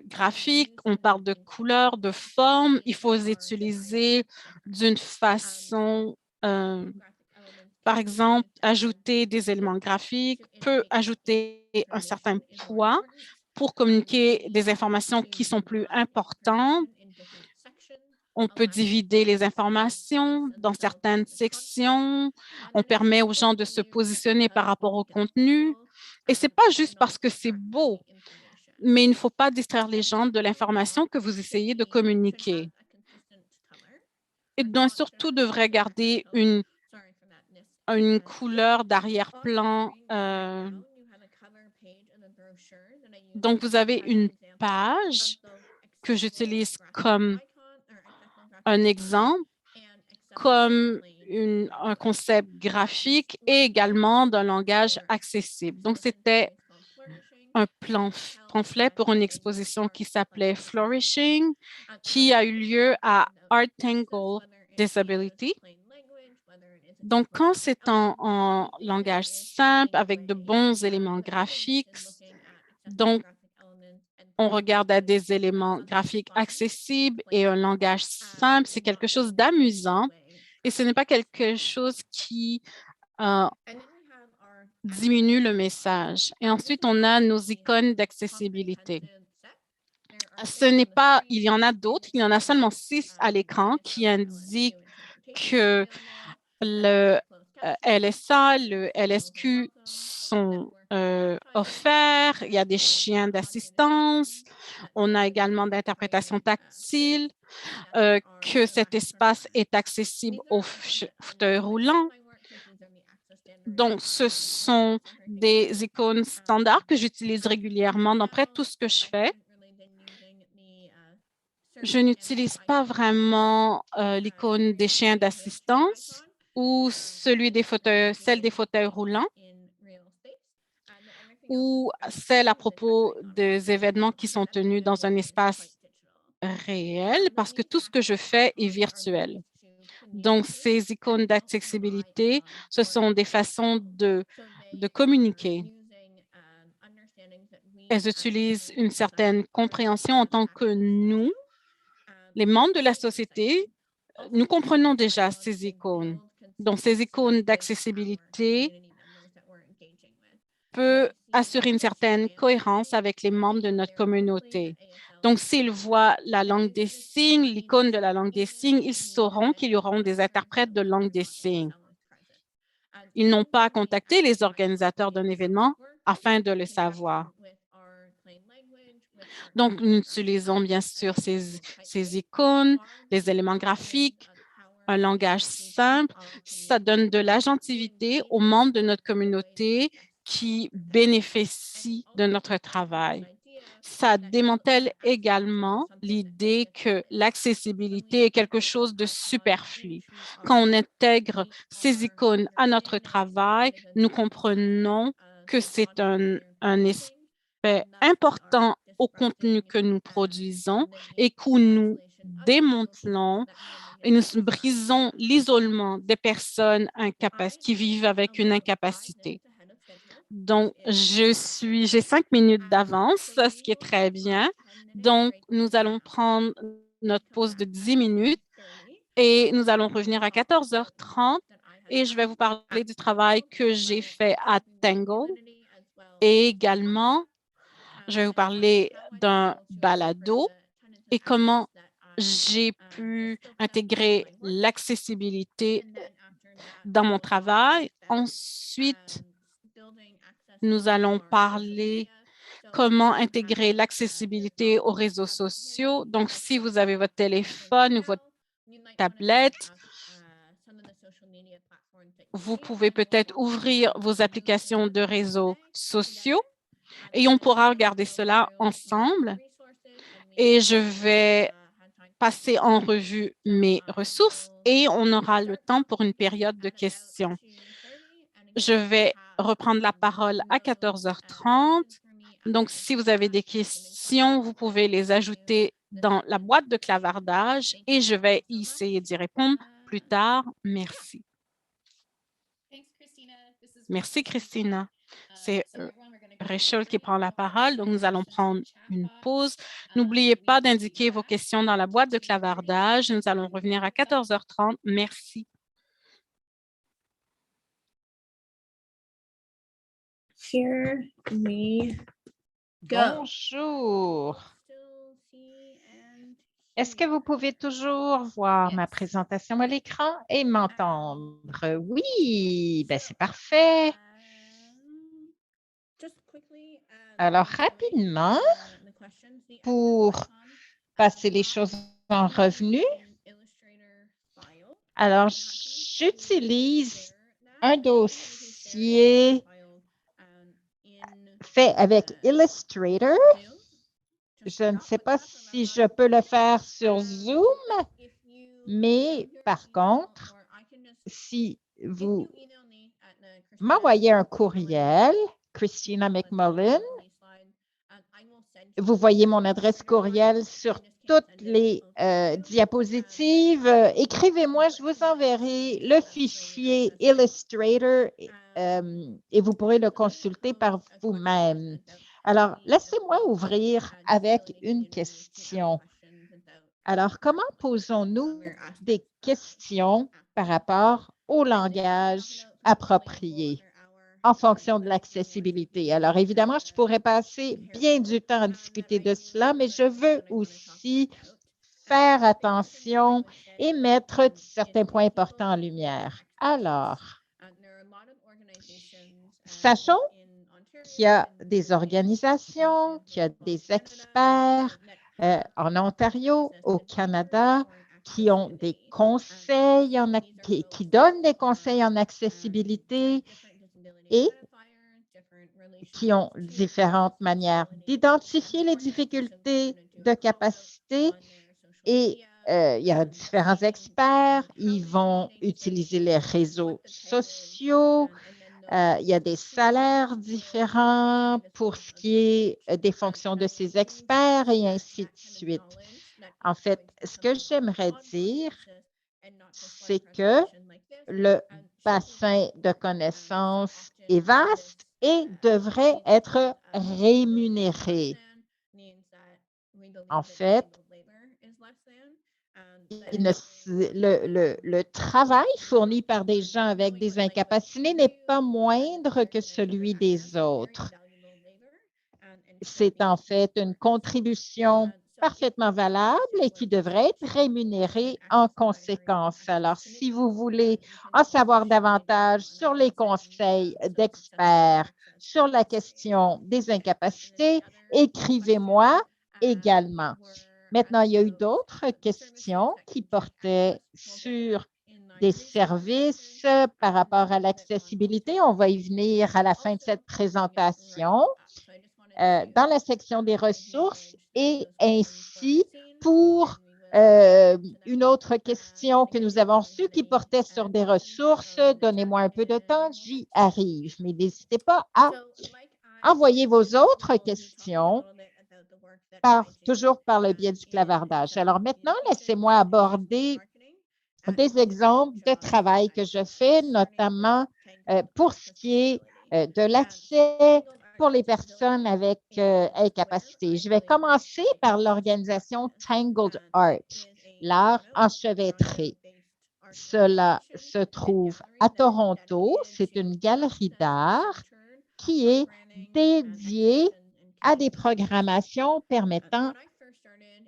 graphiques, on parle de couleurs, de formes, il faut les utiliser d'une façon, par exemple, ajouter des éléments graphiques peut ajouter un certain poids pour communiquer des informations qui sont plus importantes. On peut diviser les informations dans certaines sections. On permet aux gens de se positionner par rapport au contenu. Et ce n'est pas juste parce que c'est beau, mais il ne faut pas distraire les gens de l'information que vous essayez de communiquer. Et donc, surtout, devrait garder une couleur d'arrière-plan. Donc, vous avez une page que j'utilise comme un exemple, comme un concept graphique et également d'un langage accessible. Donc, c'était un pamphlet pour une exposition qui s'appelait Flourishing, qui a eu lieu à Art Tangle Disability. Donc, quand c'est en langage simple, avec de bons éléments graphiques, donc, on regarde à des éléments graphiques accessibles et un langage simple, c'est quelque chose d'amusant et ce n'est pas quelque chose qui diminue le message. Et ensuite, on a nos icônes d'accessibilité. Ce n'est pas, il y en a d'autres, il y en a seulement 6 à l'écran qui indiquent que le LSA, le LSQ sont offerts. Il y a des chiens d'assistance. On a également d'interprétation tactile, que cet espace est accessible aux fauteuils roulants. Donc, ce sont des icônes standards que j'utilise régulièrement dans près tout ce que je fais. Je n'utilise pas vraiment l'icône des chiens d'assistance ou celle des fauteuils roulants ou celle à propos des événements qui sont tenus dans un espace réel parce que tout ce que je fais est virtuel. Donc, ces icônes d'accessibilité, ce sont des façons de communiquer. Elles utilisent une certaine compréhension en tant que nous, les membres de la société, nous comprenons déjà ces icônes. Donc, ces icônes d'accessibilité peuvent assurer une certaine cohérence avec les membres de notre communauté. Donc, s'ils voient la langue des signes, l'icône de la langue des signes, ils sauront qu'il y aura des interprètes de langue des signes. Ils n'ont pas à contacter les organisateurs d'un événement afin de le savoir. Donc, nous utilisons bien sûr ces icônes, les éléments graphiques, un langage simple. Ça donne de l'agentivité aux membres de notre communauté qui bénéficient de notre travail. Ça démantèle également l'idée que l'accessibilité est quelque chose de superflu. Quand on intègre ces icônes à notre travail, nous comprenons que c'est un aspect important au contenu que nous produisons et que nous démantelons et nous brisons l'isolement des personnes qui vivent avec une incapacité. Donc, j'ai 5 minutes d'avance, ce qui est très bien. Donc, nous allons prendre notre pause de 10 minutes et nous allons revenir à 14h30 et je vais vous parler du travail que j'ai fait à Tangle et également, je vais vous parler d'un balado et comment j'ai pu intégrer l'accessibilité dans mon travail. Ensuite, nous allons parler comment intégrer l'accessibilité aux réseaux sociaux. Donc, si vous avez votre téléphone ou votre tablette, vous pouvez peut-être ouvrir vos applications de réseaux sociaux et on pourra regarder cela ensemble. Et je vais passer en revue mes ressources et on aura le temps pour une période de questions. Je vais reprendre la parole à 14h30. Donc, si vous avez des questions, vous pouvez les ajouter dans la boîte de clavardage et je vais essayer d'y répondre plus tard. Merci. Merci, Christina. C'est Rachel qui prend la parole, donc nous allons prendre une pause. N'oubliez pas d'indiquer vos questions dans la boîte de clavardage. Nous allons revenir à 14h30. Merci. Here we go. Bonjour. Est-ce que vous pouvez toujours voir ma présentation à l'écran et m'entendre? Oui, ben c'est parfait. Alors, rapidement, pour passer les choses en revue, alors j'utilise un dossier fait avec Illustrator. Je ne sais pas si je peux le faire sur Zoom, mais par contre, si vous m'envoyez un courriel, Christina McMullen, vous voyez mon adresse courriel sur toutes les diapositives. Écrivez-moi, je vous enverrai le fichier Illustrator et vous pourrez le consulter par vous-même. Alors, laissez-moi ouvrir avec une question. Alors, comment posons-nous des questions par rapport au langage approprié en fonction de l'accessibilité? Alors, évidemment, je pourrais passer bien du temps à discuter de cela, mais je veux aussi faire attention et mettre certains points importants en lumière. Alors, sachons qu'il y a des organisations, qu'il y a des experts en Ontario, au Canada, qui ont des conseils, qui donnent des conseils en accessibilité et qui ont différentes manières d'identifier les difficultés de capacité et il y a différents experts, ils vont utiliser les réseaux sociaux, il y a des salaires différents pour ce qui est des fonctions de ces experts et ainsi de suite. En fait, ce que j'aimerais dire, c'est que le bassin de connaissances est vaste et devrait être rémunéré. En fait, le travail fourni par des gens avec des incapacités n'est pas moindre que celui des autres. C'est en fait une contribution parfaitement valable et qui devrait être rémunérée en conséquence. Alors, si vous voulez en savoir davantage sur les conseils d'experts, sur la question des incapacités, écrivez-moi également. Maintenant, il y a eu d'autres questions qui portaient sur des services par rapport à l'accessibilité. On va y venir à la fin de cette présentation dans la section des ressources et ainsi pour une autre question que nous avons reçue qui portait sur des ressources. Donnez-moi un peu de temps, j'y arrive. Mais n'hésitez pas à envoyer vos autres questions toujours par le biais du clavardage. Alors maintenant, laissez-moi aborder des exemples de travail que je fais, notamment pour ce qui est de l'accès pour les personnes avec incapacité. Je vais commencer par l'organisation Tangled Art, l'art enchevêtré. Cela se trouve à Toronto. C'est une galerie d'art qui est dédiée à des programmations permettant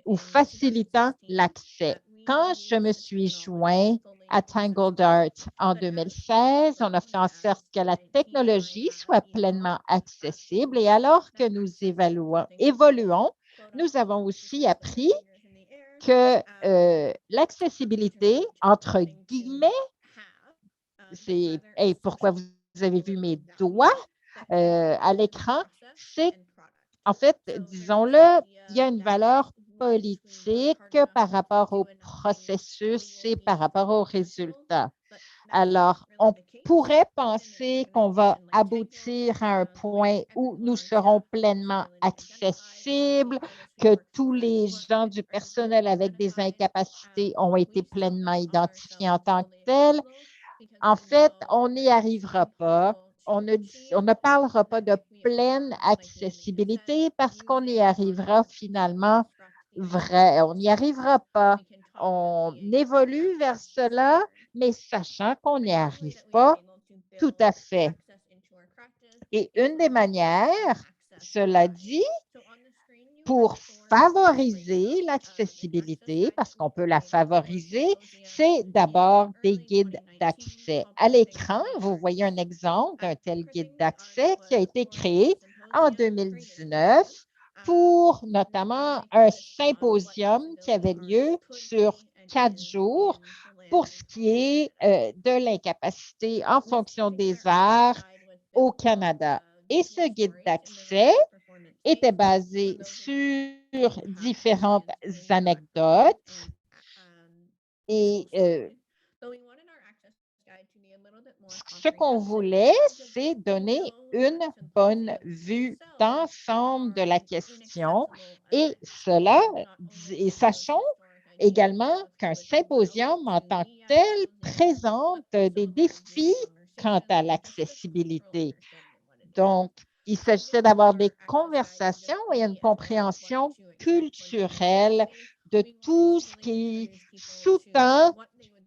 ou facilitant l'accès. Quand je me suis joint à Tangled Art en 2016, on a fait en sorte que la technologie soit pleinement accessible et alors que nous évoluons, nous avons aussi appris que l'accessibilité, entre guillemets, et pourquoi vous avez vu mes doigts à l'écran, c'est en fait, disons-le, il y a une valeur politique par rapport au processus et par rapport aux résultats. Alors, on pourrait penser qu'on va aboutir à un point où nous serons pleinement accessibles, que tous les gens du personnel avec des incapacités ont été pleinement identifiés en tant que tels. En fait, on n'y arrivera pas. On ne parlera pas de pleine accessibilité parce qu'on y arrivera finalement vrai. On n'y arrivera pas. On évolue vers cela, mais sachant qu'on n'y arrive pas tout à fait. Et une des manières, cela dit, pour favoriser l'accessibilité, parce qu'on peut la favoriser, c'est d'abord des guides d'accès. À l'écran, vous voyez un exemple d'un tel guide d'accès qui a été créé en 2019 pour notamment un symposium qui avait lieu sur 4 jours pour ce qui est de l'incapacité en fonction des arts au Canada. Et ce guide d'accès était basé sur différentes anecdotes et ce qu'on voulait, c'est donner une bonne vue d'ensemble de la question et sachons également qu'un symposium en tant que tel présente des défis quant à l'accessibilité. Donc, il s'agissait d'avoir des conversations et une compréhension culturelle de tout ce qui sous-tend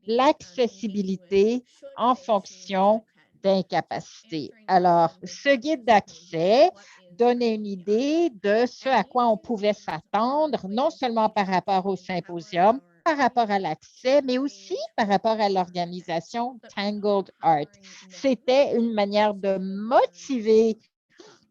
l'accessibilité en fonction d'incapacité. Alors, ce guide d'accès donnait une idée de ce à quoi on pouvait s'attendre, non seulement par rapport au symposium, par rapport à l'accès, mais aussi par rapport à l'organisation Tangled Art. C'était une manière de motiver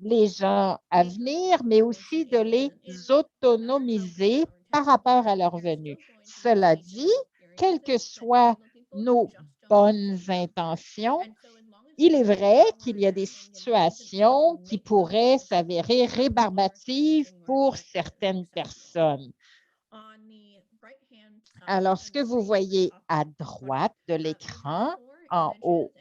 les gens à venir, mais aussi de les autonomiser par rapport à leur venue. Cela dit, quelles que soient nos bonnes intentions, il est vrai qu'il y a des situations qui pourraient s'avérer rébarbatives pour certaines personnes. Alors, ce que vous voyez à droite de l'écran, en haut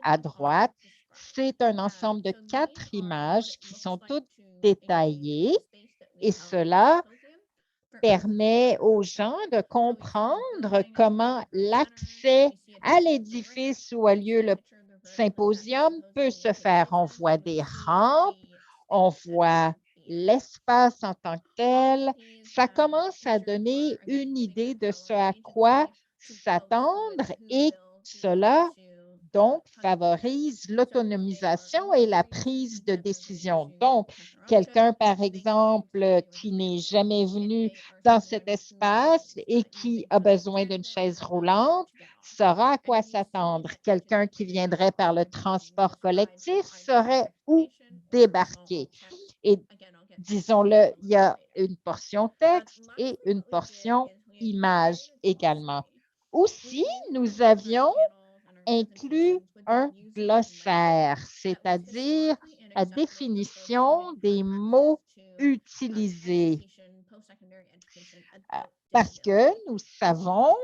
à droite, c'est un ensemble de 4 images qui sont toutes détaillées et cela permet aux gens de comprendre comment l'accès à l'édifice où a lieu le symposium peut se faire. On voit des rampes, on voit l'espace en tant que tel. Ça commence à donner une idée de ce à quoi s'attendre et cela donc favorise l'autonomisation et la prise de décision. Donc, quelqu'un, par exemple, qui n'est jamais venu dans cet espace et qui a besoin d'une chaise roulante saura à quoi s'attendre. Quelqu'un qui viendrait par le transport collectif saurait où débarquer. Et disons-le, il y a une portion texte et une portion image également. Aussi, nous avions inclut un glossaire, c'est-à-dire la définition des mots utilisés. Parce que nous savons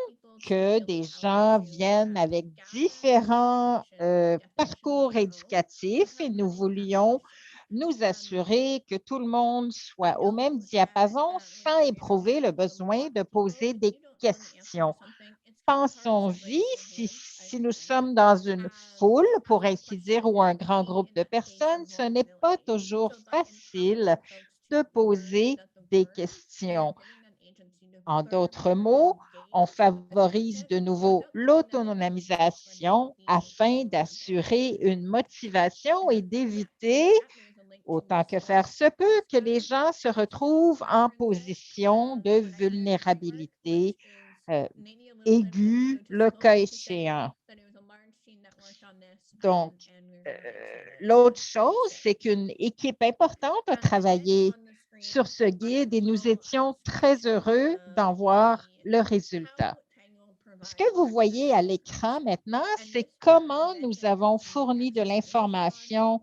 que des gens viennent avec différents parcours éducatifs et nous voulions nous assurer que tout le monde soit au même diapason sans éprouver le besoin de poser des questions. Pensons-y, si nous sommes dans une foule, pour ainsi dire, ou un grand groupe de personnes, ce n'est pas toujours facile de poser des questions. En d'autres mots, on favorise de nouveau l'autonomisation afin d'assurer une motivation et d'éviter, autant que faire se peut, que les gens se retrouvent en position de vulnérabilité aiguë, le cas échéant. Donc, l'autre chose, c'est qu'une équipe importante a travaillé sur ce guide et nous étions très heureux d'en voir le résultat. Ce que vous voyez à l'écran maintenant, c'est comment nous avons fourni de l'information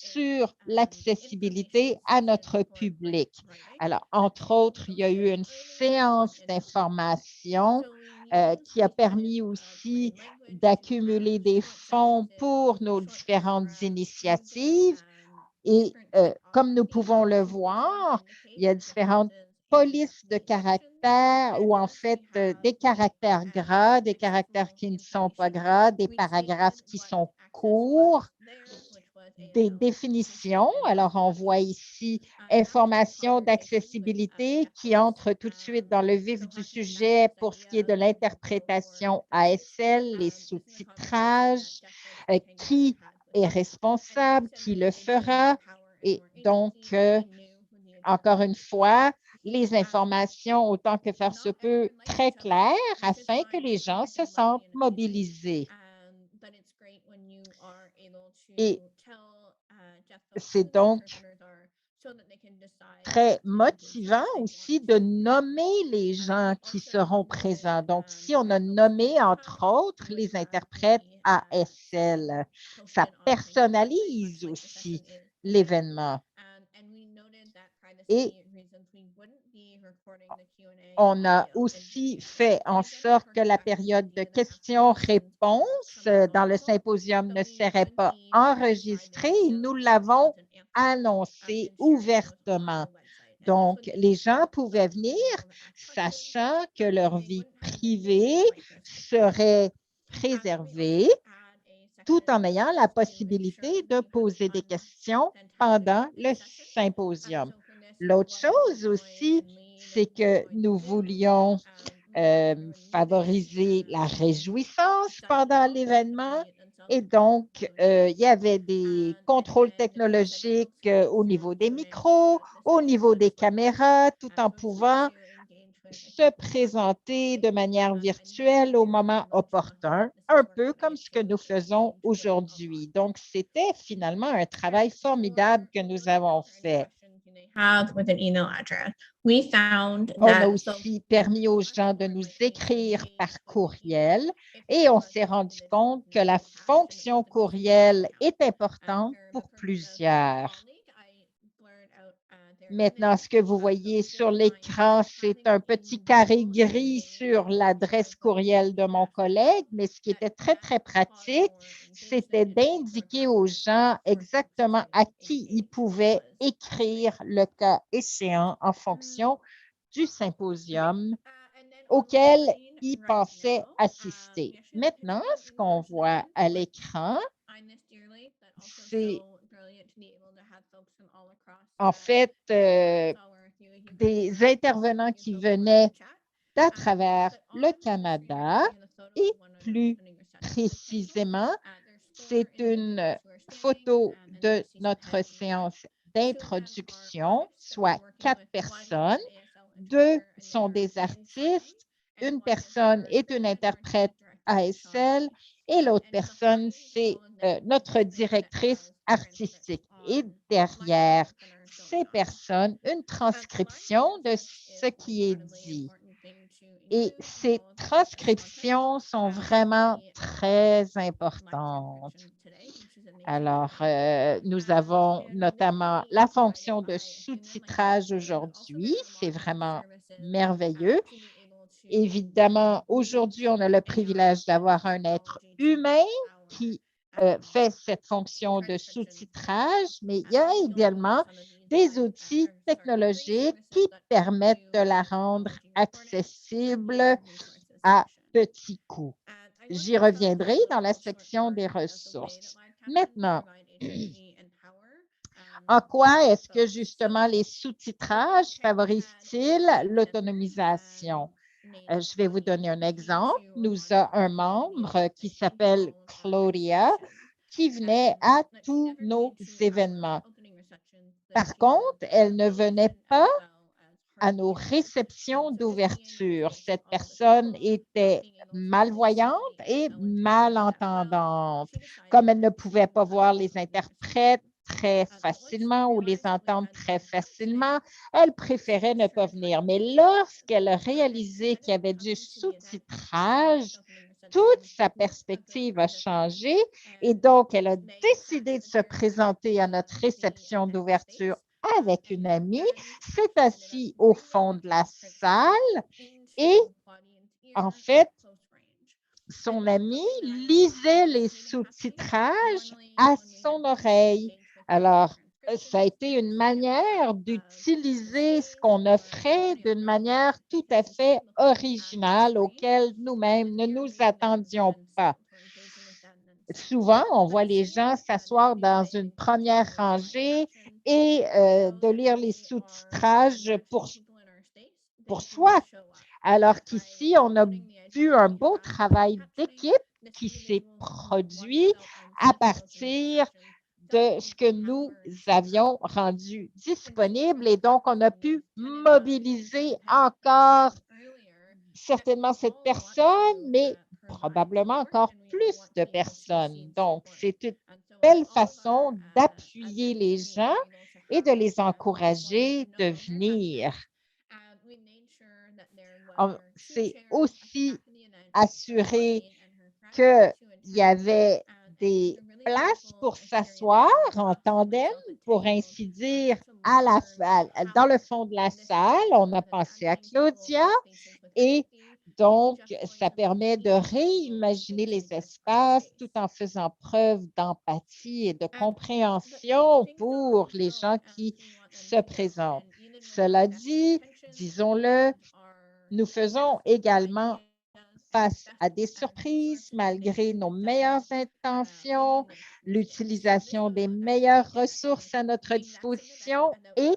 sur l'accessibilité à notre public. Alors, entre autres, il y a eu une séance d'information qui a permis aussi d'accumuler des fonds pour nos différentes initiatives. Et comme nous pouvons le voir, il y a différentes polices de caractères ou en fait des caractères gras, des caractères qui ne sont pas gras, des paragraphes qui sont courts, des définitions. Alors, on voit ici information d'accessibilité qui entre tout de suite dans le vif du sujet pour ce qui est de l'interprétation ASL, les sous-titrages, qui est responsable, qui le fera. Et donc, encore une fois, les informations, autant que faire se peut, très claires afin que les gens se sentent mobilisés. Et c'est donc très motivant aussi de nommer les gens qui seront présents. Donc, si on a nommé, entre autres, les interprètes ASL, ça personnalise aussi l'événement. Et on a aussi fait en sorte que la période de questions-réponses dans le symposium ne serait pas enregistrée. Nous l'avons annoncé ouvertement. Donc, les gens pouvaient venir sachant que leur vie privée serait préservée tout en ayant la possibilité de poser des questions pendant le symposium. L'autre chose aussi, c'est que nous voulions favoriser la réjouissance pendant l'événement. Et donc, il y avait des contrôles technologiques au niveau des micros, au niveau des caméras, tout en pouvant se présenter de manière virtuelle au moment opportun, un peu comme ce que nous faisons aujourd'hui. Donc, c'était finalement un travail formidable que nous avons fait. On a aussi permis aux gens de nous écrire par courriel et on s'est rendu compte que la fonction courriel est importante pour plusieurs. Maintenant, ce que vous voyez sur l'écran, c'est un petit carré gris sur l'adresse courriel de mon collègue, mais ce qui était très, très pratique, c'était d'indiquer aux gens exactement à qui ils pouvaient écrire le cas échéant en fonction du symposium auquel ils pensaient assister. Maintenant, ce qu'on voit à l'écran, c'est en fait des intervenants qui venaient d'à travers le Canada et plus précisément, c'est une photo de notre séance d'introduction, soit 4 personnes. 2 sont des artistes, une personne est une interprète ASL et l'autre personne, c'est notre directrice artistique. Et derrière ces personnes, une transcription de ce qui est dit. Et ces transcriptions sont vraiment très importantes. Alors, nous avons notamment la fonction de sous-titrage aujourd'hui. C'est vraiment merveilleux. Évidemment, aujourd'hui, on a le privilège d'avoir un être humain qui fait cette fonction de sous-titrage, mais il y a également des outils technologiques qui permettent de la rendre accessible à petits coûts. J'y reviendrai dans la section des ressources. Maintenant, en quoi est-ce que justement les sous-titrages favorisent-ils l'autonomisation? Je vais vous donner un exemple. Nous avons un membre qui s'appelle Claudia qui venait à tous nos événements. Par contre, elle ne venait pas à nos réceptions d'ouverture. Cette personne était malvoyante et malentendante. Comme elle ne pouvait pas voir les interprètes très facilement ou les entendre très facilement, elle préférait ne pas venir. Mais lorsqu'elle a réalisé qu'il y avait du sous-titrage, toute sa perspective a changé et donc elle a décidé de se présenter à notre réception d'ouverture avec une amie, s'est assise au fond de la salle et en fait, son amie lisait les sous-titrages à son oreille. Alors, ça a été une manière d'utiliser ce qu'on offrait d'une manière tout à fait originale auquel nous-mêmes ne nous attendions pas. Souvent, on voit les gens s'asseoir dans une première rangée et de lire les sous-titrages pour soi, alors qu'ici, on a vu un beau travail d'équipe qui s'est produit à partir de ce que nous avions rendu disponible et donc on a pu mobiliser encore certainement cette personne, mais probablement encore plus de personnes. Donc, c'est une belle façon d'appuyer les gens et de les encourager de venir. On s'est aussi assuré qu'il y avait des places pour s'asseoir en tandem, pour ainsi dire, dans le fond de la salle. On a pensé à Claudia et donc, ça permet de réimaginer les espaces tout en faisant preuve d'empathie et de compréhension pour les gens qui se présentent. Cela dit, disons-le, nous faisons également face à des surprises malgré nos meilleures intentions, l'utilisation des meilleures ressources à notre disposition et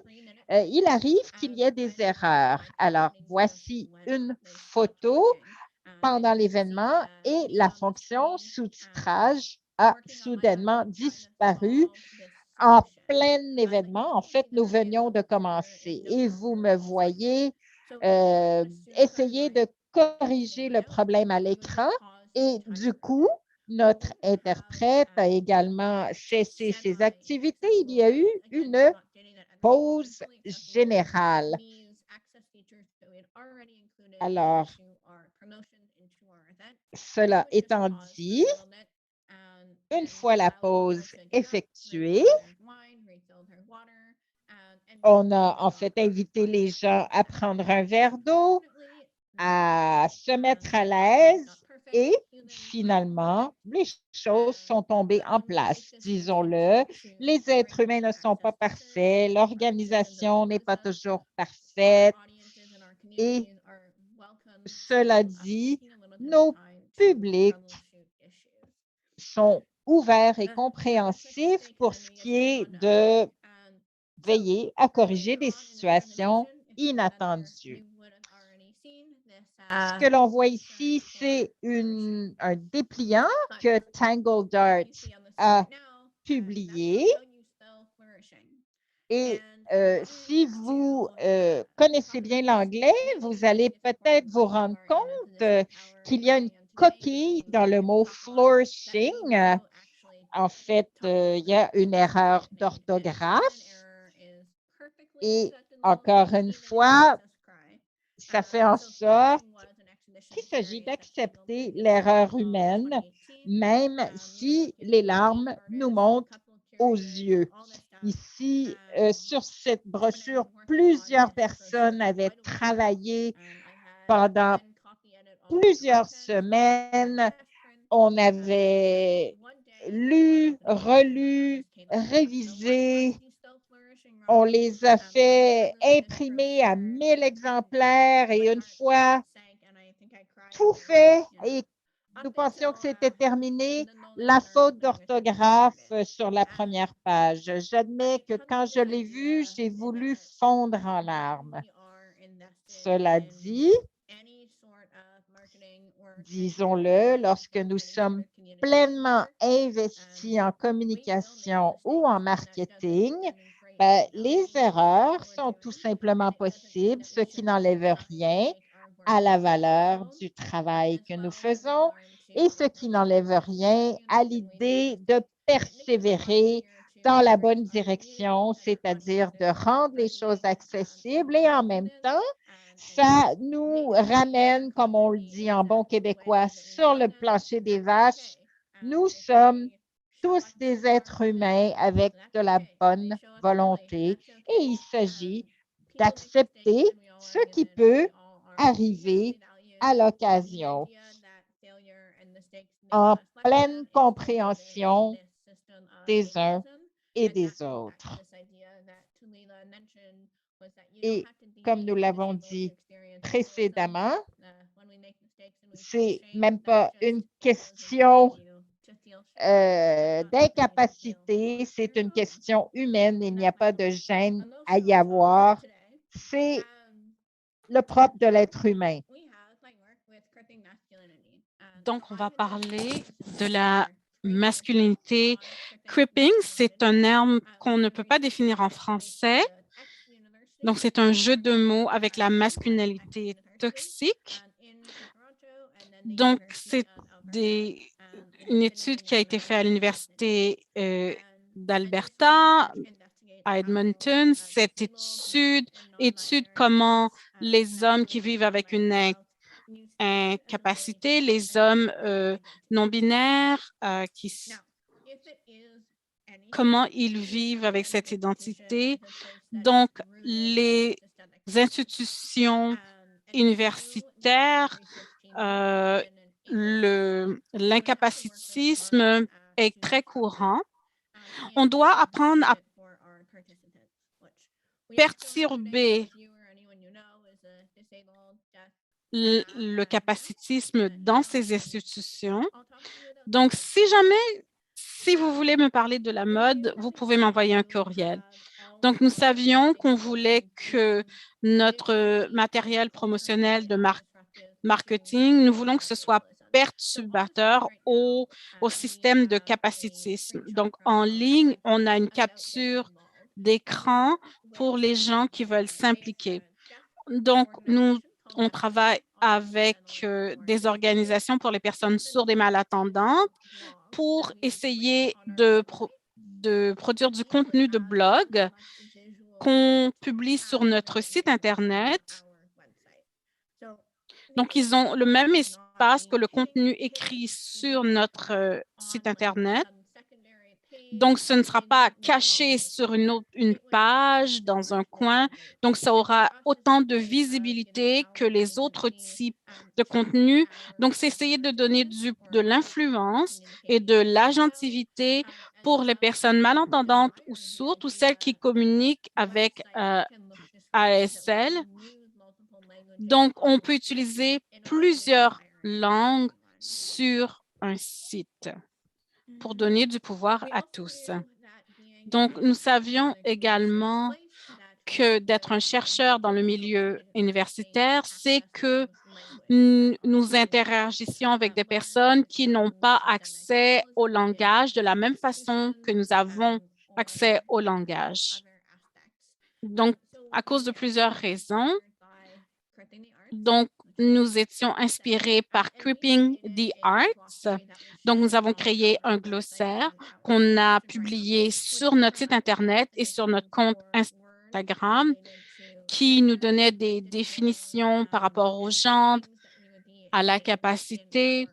il arrive qu'il y ait des erreurs. Alors, voici une photo pendant l'événement et la fonction sous-titrage a soudainement disparu en plein événement. En fait, nous venions de commencer et vous me voyez essayer de corriger le problème à l'écran et du coup, notre interprète a également cessé ses activités. Il y a eu une pause générale. Alors, cela étant dit, une fois la pause effectuée, on a en fait invité les gens à prendre un verre d'eau, à se mettre à l'aise et finalement, les choses sont tombées en place, disons-le. Les êtres humains ne sont pas parfaits, l'organisation n'est pas toujours parfaite et cela dit, nos publics sont ouverts et compréhensifs pour ce qui est de veiller à corriger des situations inattendues. Ce que l'on voit ici, c'est un dépliant que Tangle Dart a publié. Et si vous connaissez bien l'anglais, vous allez peut-être vous rendre compte qu'il y a une coquille dans le mot flourishing. En fait, il y a une erreur d'orthographe. Et encore une fois, ça fait en sorte qu'il s'agit d'accepter l'erreur humaine, même si les larmes nous montent aux yeux. Ici, sur cette brochure, plusieurs personnes avaient travaillé pendant plusieurs semaines. On avait lu, relu, révisé. On les a fait imprimer à 1000 exemplaires et une fois tout fait et nous pensions que c'était terminé, la faute d'orthographe sur la première page. J'admets que quand je l'ai vue, j'ai voulu fondre en larmes. Cela dit, disons-le, lorsque nous sommes pleinement investis en communication ou en marketing, les erreurs sont tout simplement possibles, ce qui n'enlève rien à la valeur du travail que nous faisons et ce qui n'enlève rien à l'idée de persévérer dans la bonne direction, c'est-à-dire de rendre les choses accessibles et en même temps Ça nous ramène, comme on le dit en bon québécois, sur le plancher des vaches. Nous sommes tous des êtres humains avec de la bonne volonté et il s'agit d'accepter ce qui peut arriver à l'occasion en pleine compréhension des uns et des autres. Et comme nous l'avons dit précédemment, c'est même pas une question d'incapacité, c'est une question humaine. Il n'y a pas de gêne à y avoir. C'est le propre de l'être humain. Donc, on va parler de la masculinité. Cripping, c'est un terme qu'on ne peut pas définir en français. Donc, c'est un jeu de mots avec la masculinité toxique. Donc, c'est une étude qui a été faite à l'Université d'Alberta, à Edmonton. Cette étude comment les hommes qui vivent avec une incapacité, les hommes non-binaires, comment ils vivent avec cette identité. Donc, les institutions universitaires, l'incapacitisme est très courant. On doit apprendre à perturber le capacitisme dans ces institutions. Donc, si vous voulez me parler de la mode, vous pouvez m'envoyer un courriel. Donc, nous savions qu'on voulait que notre matériel promotionnel de marketing, nous voulons que ce soit perturbateur au système de capacitisme. Donc, en ligne, on a une capture d'écran pour les gens qui veulent s'impliquer. Donc, on travaille avec des organisations pour les personnes sourdes et malentendantes pour essayer de produire du contenu de blog qu'on publie sur notre site Internet. Donc, ils ont le même espace que le contenu écrit sur notre site Internet. Donc, ce ne sera pas caché sur une page dans un coin. Donc, ça aura autant de visibilité que les autres types de contenus. Donc, c'est essayer de donner de l'influence et de l'agentivité pour les personnes malentendantes ou sourdes ou celles qui communiquent avec ASL. Donc, on peut utiliser plusieurs langues sur un site pour donner du pouvoir à tous. Donc, nous savions également que d'être un chercheur dans le milieu universitaire, c'est que nous interagissions avec des personnes qui n'ont pas accès au langage de la même façon que nous avons accès au langage. Donc, à cause de plusieurs raisons, donc, nous étions inspirés par Cripping the Arts. Donc, nous avons créé un glossaire qu'on a publié sur notre site Internet et sur notre compte Instagram qui nous donnait des définitions par rapport au genre, à la capacité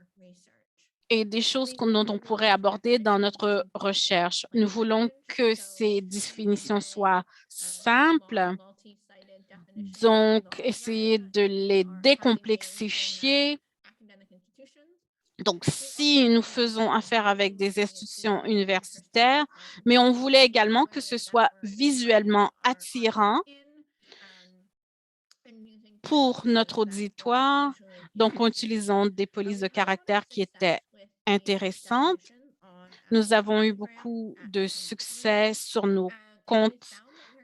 et des choses dont on pourrait aborder dans notre recherche. Nous voulons que ces définitions soient simples. Donc, essayer de les décomplexifier. Donc, si nous faisons affaire avec des institutions universitaires, mais on voulait également que ce soit visuellement attirant pour notre auditoire. Donc, en utilisant des polices de caractère qui étaient intéressantes. Nous avons eu beaucoup de succès sur nos comptes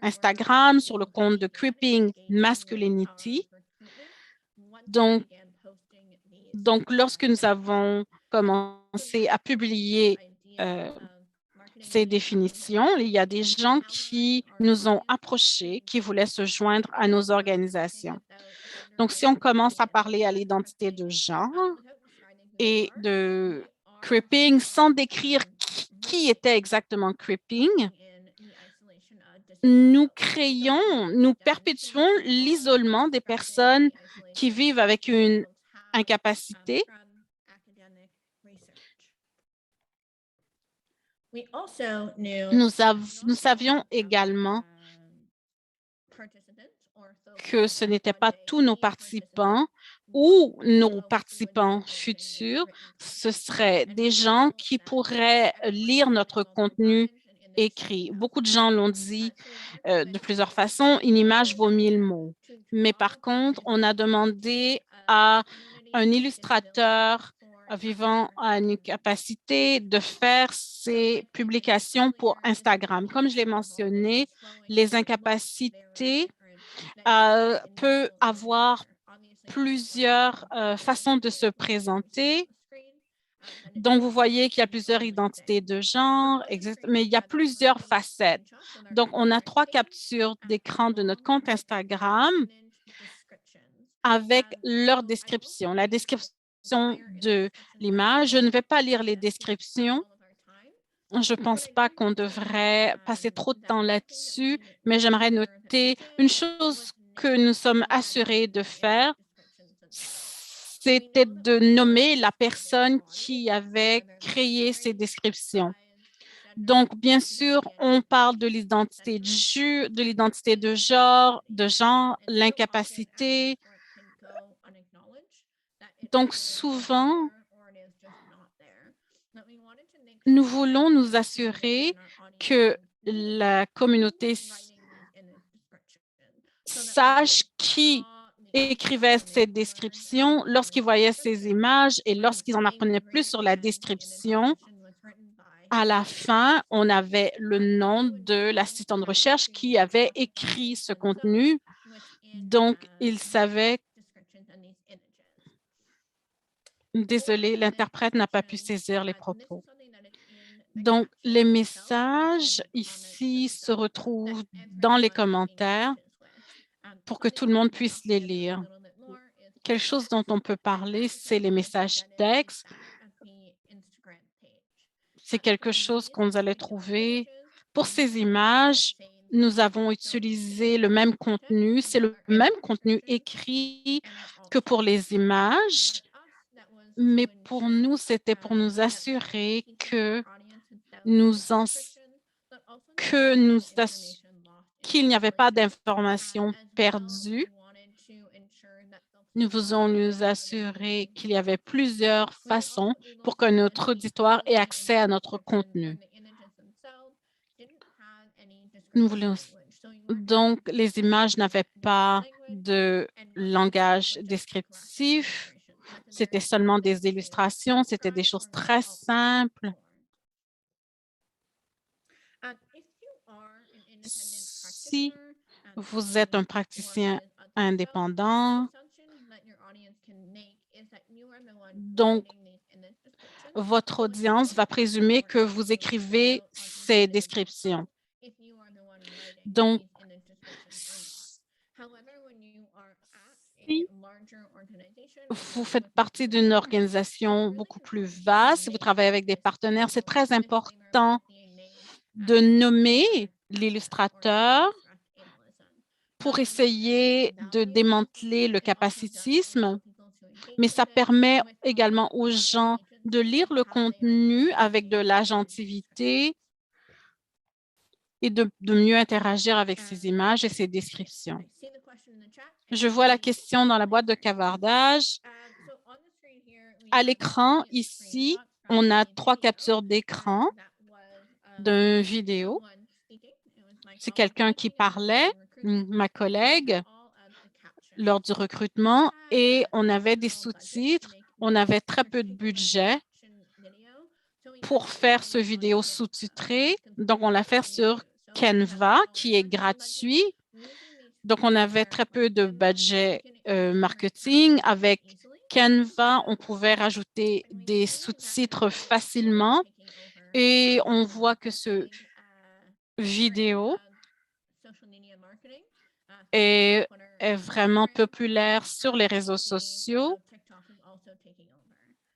Instagram, sur le compte de Cripping Masculinity. Donc, lorsque nous avons commencé à publier ces définitions, il y a des gens qui nous ont approchés, qui voulaient se joindre à nos organisations. Donc, si on commence à parler à l'identité de genre et de Cripping sans décrire qui était exactement Cripping, nous perpétuons l'isolement des personnes qui vivent avec une incapacité. Nous savions également que ce n'étaient pas tous nos participants ou nos participants futurs. Ce seraient des gens qui pourraient lire notre contenu écrit. Beaucoup de gens l'ont dit de plusieurs façons, une image vaut 1000 mots. Mais par contre, on a demandé à un illustrateur vivant à une capacité de faire ses publications pour Instagram. Comme je l'ai mentionné, les incapacités peuvent avoir plusieurs façons de se présenter. Donc, vous voyez qu'il y a plusieurs identités de genre, mais il y a plusieurs facettes. Donc, on a 3 captures d'écran de notre compte Instagram avec leur description. La description de l'image. Je ne vais pas lire les descriptions. Je ne pense pas qu'on devrait passer trop de temps là-dessus, mais j'aimerais noter une chose que nous sommes assurés de faire, c'était de nommer la personne qui avait créé ces descriptions. Donc, bien sûr, on parle de l'identité de genre, l'incapacité. Donc, souvent, nous voulons nous assurer que la communauté sache qui écrivait ces descriptions lorsqu'ils voyaient ces images et lorsqu'ils en apprenaient plus sur la description. À la fin, on avait le nom de l'assistant de recherche qui avait écrit ce contenu. Donc, il savait. Désolé, l'interprète n'a pas pu saisir les propos. Donc, les messages ici se retrouvent dans les commentaires pour que tout le monde puisse les lire. Quelque chose dont on peut parler, c'est les messages textes. C'est quelque chose qu'on allait trouver. Pour ces images, nous avons utilisé le même contenu. C'est le même contenu écrit que pour les images, mais pour nous, c'était pour nous assurer qu'il n'y avait pas d'informations perdues. Nous voulons nous assurer qu'il y avait plusieurs façons pour que notre auditoire ait accès à notre contenu. Donc, les images n'avaient pas de langage descriptif. C'était seulement des illustrations. C'était des choses très simples. Si vous êtes un praticien indépendant, donc votre audience va présumer que vous écrivez ces descriptions. Donc, si vous faites partie d'une organisation beaucoup plus vaste, si vous travaillez avec des partenaires, c'est très important de nommer l'illustrateur pour essayer de démanteler le capacitisme, mais ça permet également aux gens de lire le contenu avec de l'agentivité et de mieux interagir avec ces images et ces descriptions. Je vois la question dans la boîte de cavardage. À l'écran, ici, on a 3 captures d'écran d'une vidéo. C'est quelqu'un qui parlait, ma collègue, lors du recrutement, et on avait des sous-titres. On avait très peu de budget pour faire ce vidéo sous-titré. Donc, on l'a fait sur Canva, qui est gratuit. Donc, on avait très peu de budget marketing. Avec Canva, on pouvait rajouter des sous-titres facilement et on voit que ce vidéo est vraiment populaire sur les réseaux sociaux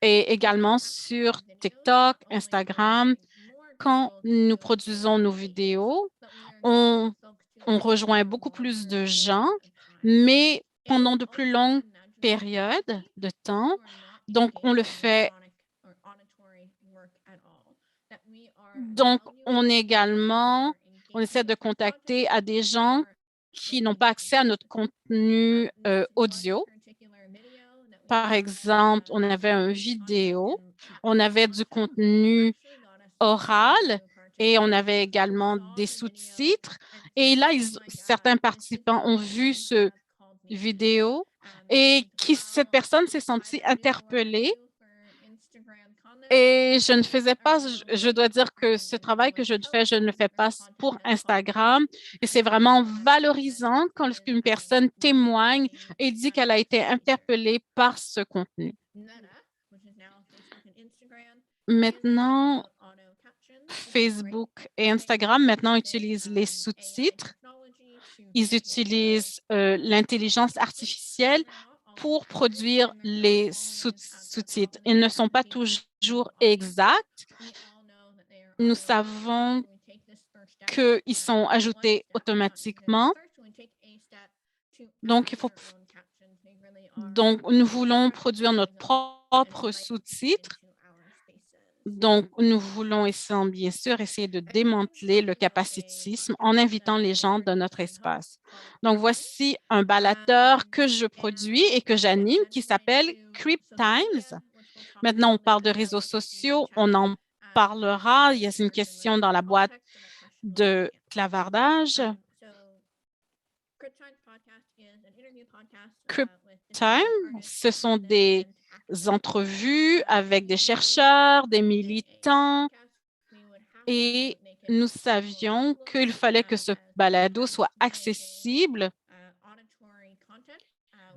et également sur TikTok, Instagram. Quand nous produisons nos vidéos, on on rejoint beaucoup plus de gens, mais pendant de plus longues périodes de temps. Donc, on le fait. Donc, on essaie de contacter à des gens qui n'ont pas accès à notre contenu audio. Par exemple, on avait une vidéo, on avait du contenu oral et on avait également des sous-titres. Et là, certains participants ont vu ce vidéo et cette personne s'est sentie interpellée. Et je ne faisais pas, je dois dire que ce travail que je fais, je ne le fais pas pour Instagram. Et c'est vraiment valorisant quand une personne témoigne et dit qu'elle a été interpellée par ce contenu. Maintenant, Facebook et Instagram utilisent les sous-titres. Ils utilisent l'intelligence artificielle pour produire les sous-titres. Ils ne sont pas toujours exacts. Nous savons qu'ils sont ajoutés automatiquement. Donc, nous voulons produire notre propre sous-titre. Donc, nous voulons bien sûr essayer de démanteler le capacitisme en invitant les gens dans notre espace. Donc, voici un baladeur que je produis et que j'anime qui s'appelle Creep Times. Maintenant, on parle de réseaux sociaux, on en parlera. Il y a une question dans la boîte de clavardage. Creep Time, ce sont des entrevues avec des chercheurs, des militants, et nous savions qu'il fallait que ce balado soit accessible.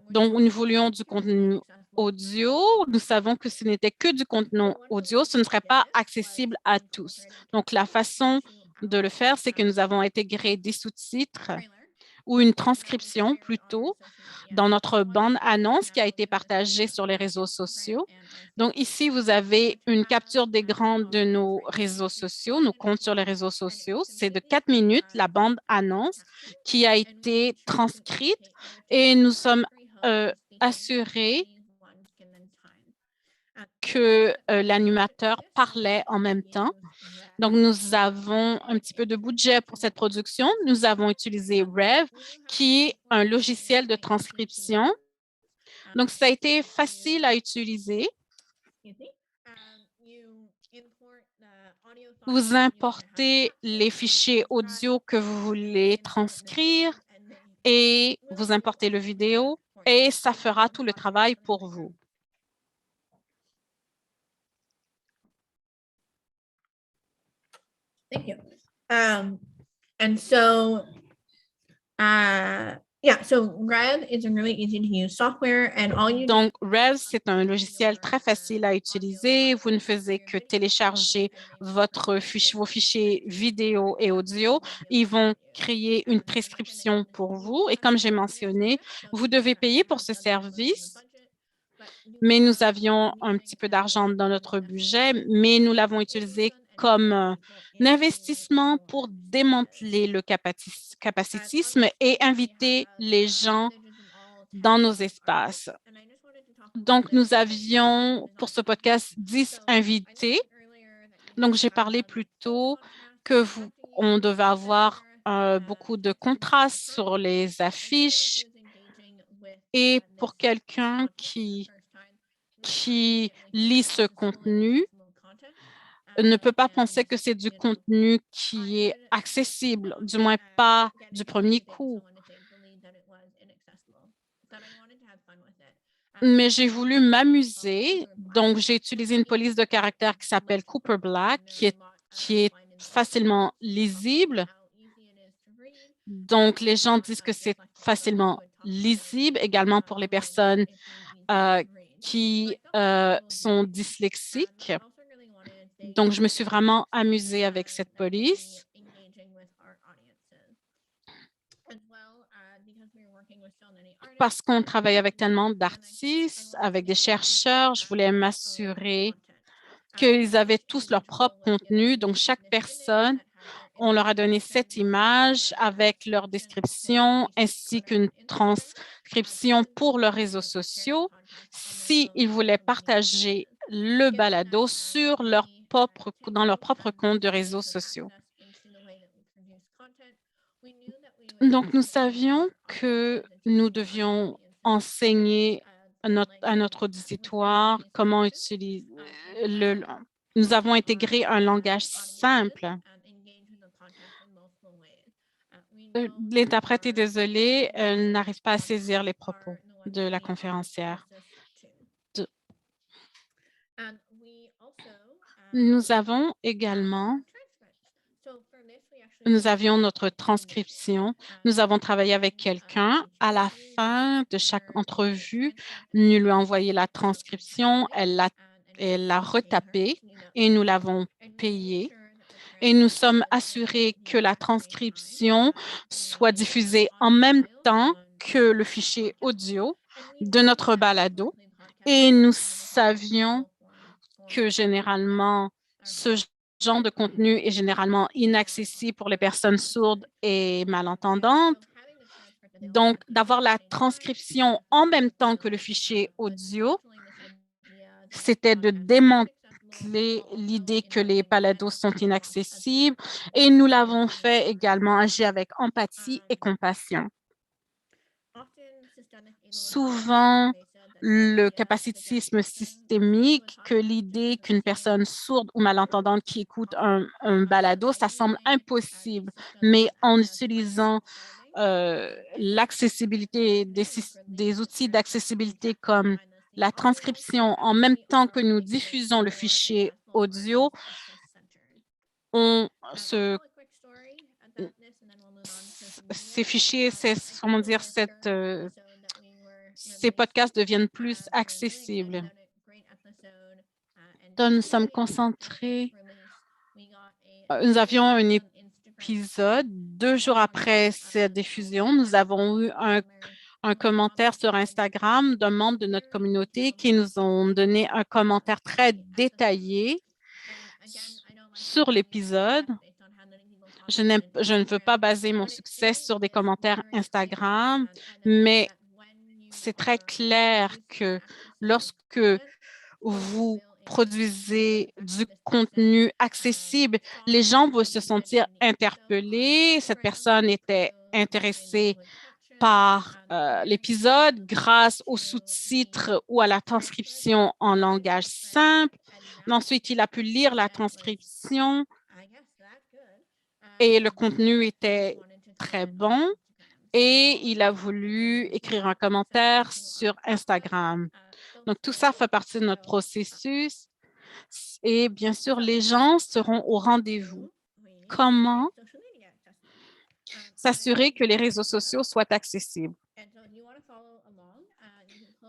Donc, nous voulions du contenu audio. Nous savons que ce n'était que du contenu audio, ce ne serait pas accessible à tous. Donc, la façon de le faire, c'est que nous avons intégré des sous-titres ou une transcription plutôt dans notre bande-annonce qui a été partagée sur les réseaux sociaux. Donc, ici, vous avez une capture d'écran de nos réseaux sociaux, nos comptes sur les réseaux sociaux. C'est de 4 minutes, la bande-annonce qui a été transcrite et nous sommes assurés que l'animateur parlait en même temps. Donc, nous avons un petit peu de budget pour cette production. Nous avons utilisé Rev, qui est un logiciel de transcription. Donc, ça a été facile à utiliser. Vous importez les fichiers audio que vous voulez transcrire et vous importez le vidéo et ça fera tout le travail pour vous. Thank you. And so, yeah, so Rev is a really easy to use software and all you Donc, Rev, c'est un logiciel très facile à utiliser. Vous ne faisiez que télécharger vos fichiers vidéo et audio. Ils vont créer une prescription pour vous. Et comme j'ai mentionné, vous devez payer pour ce service. Mais nous avions un petit peu d'argent dans notre budget, mais nous l'avons utilisé comme un investissement pour démanteler le capacitisme et inviter les gens dans nos espaces. Donc, nous avions pour ce podcast 10 invités. Donc, j'ai parlé plus tôt qu'on devait avoir beaucoup de contrastes sur les affiches. Et pour quelqu'un qui lit ce contenu, ne peut pas penser que c'est du contenu qui est accessible, du moins pas du premier coup. Mais j'ai voulu m'amuser, donc j'ai utilisé une police de caractère qui s'appelle Cooper Black, qui est facilement lisible. Donc, les gens disent que c'est facilement lisible, également pour les personnes qui sont dyslexiques. Donc, je me suis vraiment amusée avec cette police. Parce qu'on travaille avec tellement d'artistes, avec des chercheurs, je voulais m'assurer qu'ils avaient tous leur propre contenu. Donc, chaque personne On leur a donné 7 images avec leur description ainsi qu'une transcription pour leurs réseaux sociaux s'ils voulaient partager le balado sur dans leur propre compte de réseaux sociaux. Donc, nous savions que nous devions enseigner à notre auditoire comment utiliser nous avons intégré un langage simple. L'interprète est désolé, elle n'arrive pas à saisir les propos de la conférencière. Nous avons également, nous avions notre transcription. Nous avons travaillé avec quelqu'un. À la fin de chaque entrevue, nous lui avons envoyé la transcription. Elle l'a retapée et nous l'avons payée. Et nous sommes assurés que la transcription soit diffusée en même temps que le fichier audio de notre balado. Et nous savions que généralement, ce genre de contenu est généralement inaccessible pour les personnes sourdes et malentendantes. Donc, d'avoir la transcription en même temps que le fichier audio, c'était de démanteler l'idée que les balados sont inaccessibles et nous l'avons fait également agir avec empathie et compassion. Souvent, le capacitisme systémique, que l'idée qu'une personne sourde ou malentendante qui écoute un balado, ça semble impossible, mais en utilisant l'accessibilité des outils d'accessibilité comme la transcription en même temps que nous diffusons le fichier audio, ces fichiers, comment dire, ces podcasts deviennent plus accessibles. Donc, nous sommes concentrés. Nous avions un épisode 2 jours après cette diffusion. Nous avons eu un commentaire sur Instagram d'un membre de notre communauté qui nous ont donné un commentaire très détaillé sur l'épisode. Je ne veux pas baser mon succès sur des commentaires Instagram, mais c'est très clair que lorsque vous produisez du contenu accessible, les gens vont se sentir interpellés. Cette personne était intéressée par l'épisode grâce aux sous-titres ou à la transcription en langage simple. Ensuite, il a pu lire la transcription et le contenu était très bon et il a voulu écrire un commentaire sur Instagram. Donc, tout ça fait partie de notre processus et bien sûr, les gens seront au rendez-vous. Comment s'assurer que les réseaux sociaux soient accessibles?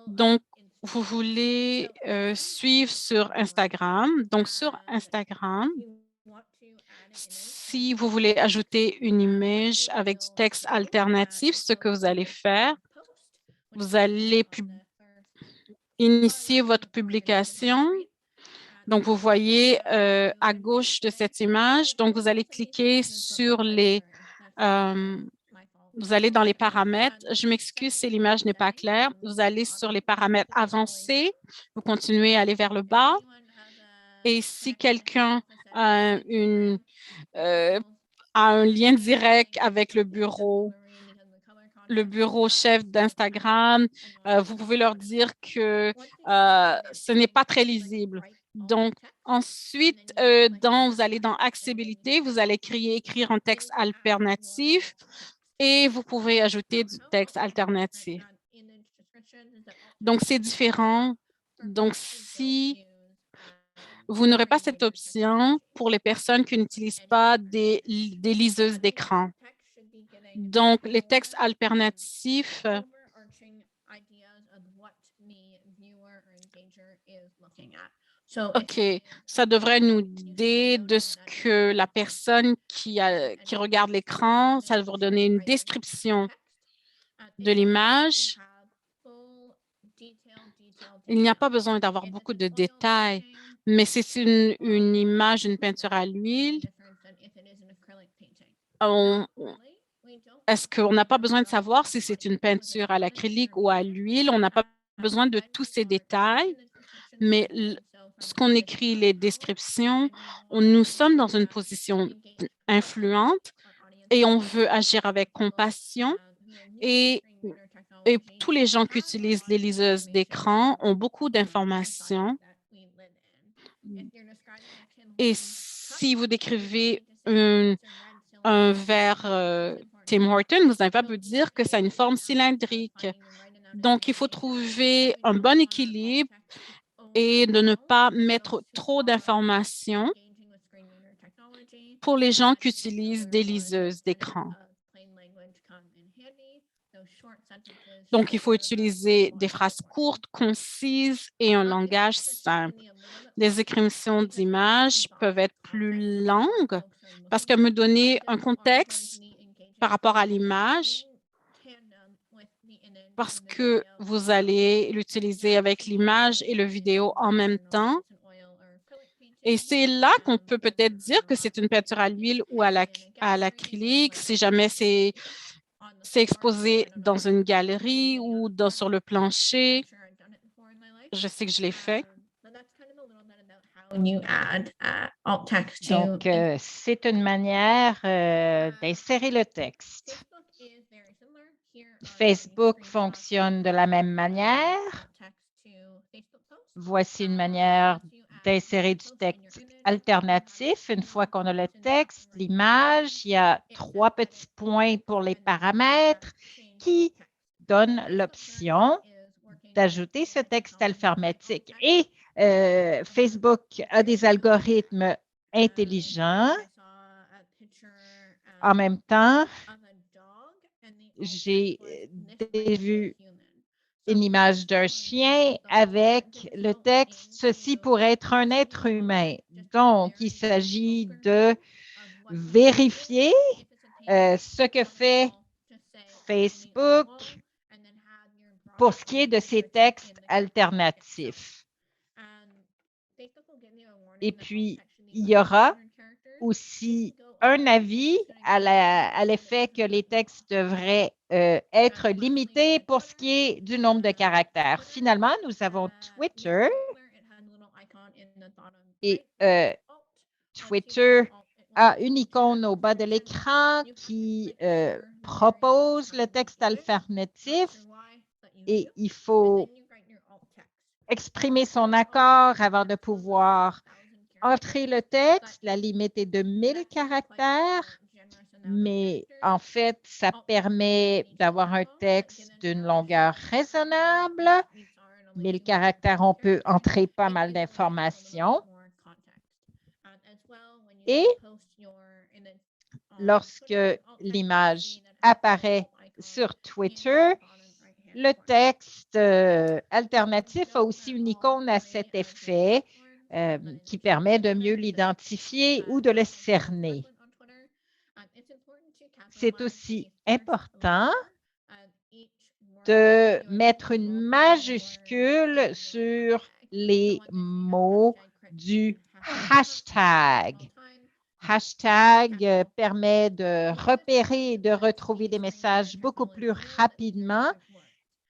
Donc, vous voulez suivre sur Instagram. Donc, sur Instagram, si vous voulez ajouter une image avec du texte alternatif, ce que vous allez faire, vous allez initier votre publication. Donc, vous voyez à gauche de cette image, donc vous allez cliquer sur vous allez dans les paramètres. Je m'excuse si l'image n'est pas claire. Vous allez sur les paramètres avancés. Vous continuez à aller vers le bas. Et si quelqu'un a un lien direct avec le bureau chef d'Instagram, vous pouvez leur dire que ce n'est pas très lisible. Donc, ensuite, vous allez dans Accessibilité, vous allez écrire un texte alternatif et vous pouvez ajouter du texte alternatif. Donc, c'est différent. Donc, si vous n'aurez pas cette option pour les personnes qui n'utilisent pas des liseuses d'écran. Donc, les textes alternatifs OK, ça devrait nous aider de ce que la personne qui regarde l'écran, ça va donner une description de l'image. Il n'y a pas besoin d'avoir beaucoup de détails, mais c'est une image, une peinture à l'huile. Est-ce qu'on n'a pas besoin de savoir si c'est une peinture à l'acrylique ou à l'huile? On n'a pas besoin de tous ces détails, mais ce qu'on écrit, les descriptions, nous sommes dans une position influente et on veut agir avec compassion et tous les gens qui utilisent les liseuses d'écran ont beaucoup d'informations. Et si vous décrivez un verre Tim Hortons, vous n'allez pas me dire que ça a une forme cylindrique. Donc, il faut trouver un bon équilibre et de ne pas mettre trop d'informations pour les gens qui utilisent des liseuses d'écran. Donc, il faut utiliser des phrases courtes, concises et un langage simple. Les descriptions d'images peuvent être plus longues parce que me donner un contexte par rapport à l'image, parce que vous allez l'utiliser avec l'image et le vidéo en même temps. Et c'est là qu'on peut peut-être dire que c'est une peinture à l'huile ou à l'acrylique, si jamais c'est exposé dans une galerie ou sur le plancher. Je sais que je l'ai fait. Donc, c'est une manière d'insérer le texte. Facebook fonctionne de la même manière. Voici une manière d'insérer du texte alternatif. Une fois qu'on a le texte, l'image, il y a 3 petits points pour les paramètres qui donnent l'option d'ajouter ce texte alphabétique. Et Facebook a des algorithmes intelligents. En même temps, j'ai vu une image d'un chien avec le texte « Ceci pourrait être un être humain ». Donc, il s'agit de vérifier ce que fait Facebook pour ce qui est de ces textes alternatifs. Et puis, il y aura aussi un avis à l'effet que les textes devraient être limités pour ce qui est du nombre de caractères. Finalement, nous avons Twitter et Twitter a une icône au bas de l'écran qui propose le texte alternatif et il faut exprimer son accord avant de pouvoir entrer le texte. La limite est de 1000 caractères, mais en fait, ça permet d'avoir un texte d'une longueur raisonnable. 1000 caractères, on peut entrer pas mal d'informations. Et lorsque l'image apparaît sur Twitter, le texte alternatif a aussi une icône à cet effet qui permet de mieux l'identifier ou de le cerner. C'est aussi important de mettre une majuscule sur les mots du hashtag. Hashtag permet de repérer et de retrouver des messages beaucoup plus rapidement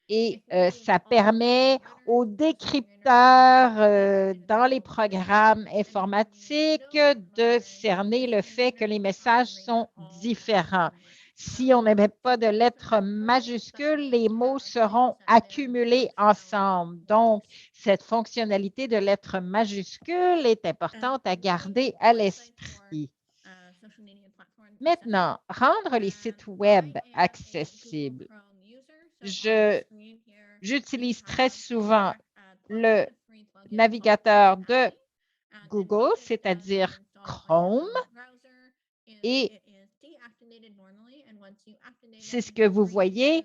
et ça permet aux décrypteurs dans les programmes informatiques de cerner le fait que les messages sont différents. Si on n'émet pas de lettres majuscules, les mots seront accumulés ensemble. Donc, cette fonctionnalité de lettres majuscules est importante à garder à l'esprit. Maintenant, rendre les sites web accessibles. J'utilise très souvent le navigateur de Google, c'est-à-dire Chrome, et c'est ce que vous voyez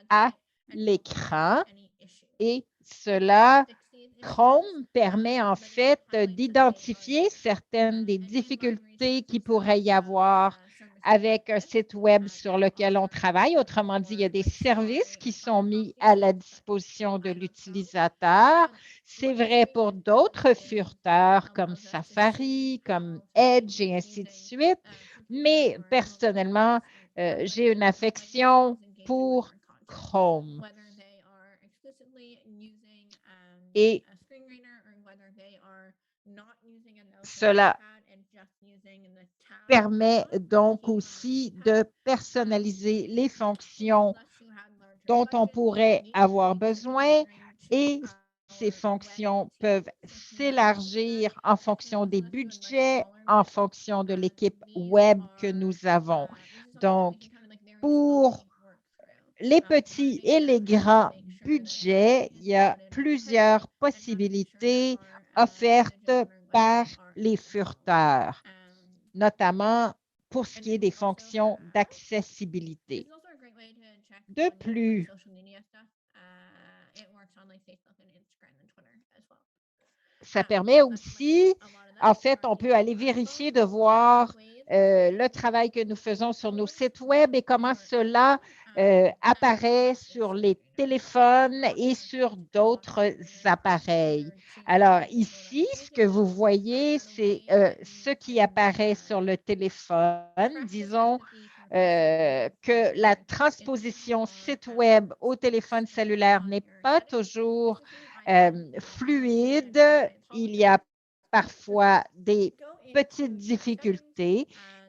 à l'écran. Et cela, Chrome permet en fait d'identifier certaines des difficultés qu'il pourrait y avoir avec un site web sur lequel on travaille. Autrement dit, il y a des services qui sont mis à la disposition de l'utilisateur. C'est vrai pour d'autres furteurs comme Safari, comme Edge et ainsi de suite. Mais personnellement, j'ai une affection pour Chrome. Et cela permet donc aussi de personnaliser les fonctions dont on pourrait avoir besoin et ces fonctions peuvent s'élargir en fonction des budgets, en fonction de l'équipe web que nous avons. Donc, pour les petits et les grands budgets, il y a plusieurs possibilités offertes par les furteurs, notamment pour ce qui est des fonctions d'accessibilité. De plus, ça permet aussi, en fait, on peut aller vérifier de voir le travail que nous faisons sur nos sites web et comment cela apparaît sur les téléphones et sur d'autres appareils. Alors ici, ce que vous voyez, c'est ce qui apparaît sur le téléphone. Disons que la transposition site web au téléphone cellulaire n'est pas toujours fluide. Il y a parfois des petites difficultés.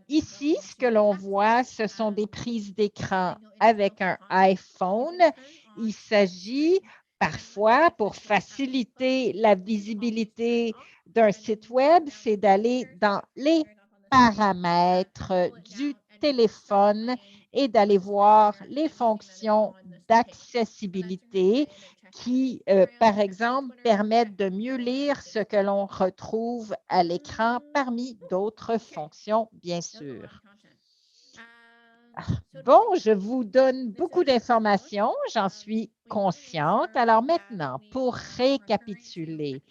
Ici, ce que l'on voit, ce sont des prises d'écran avec un iPhone. Il s'agit parfois, pour faciliter la visibilité d'un site web, c'est d'aller dans les paramètres du téléphone et d'aller voir les fonctions d'accessibilité qui, par exemple, permettent de mieux lire ce que l'on retrouve à l'écran parmi d'autres fonctions, bien sûr. Bon, je vous donne beaucoup d'informations, j'en suis consciente. Alors maintenant, pour récapituler,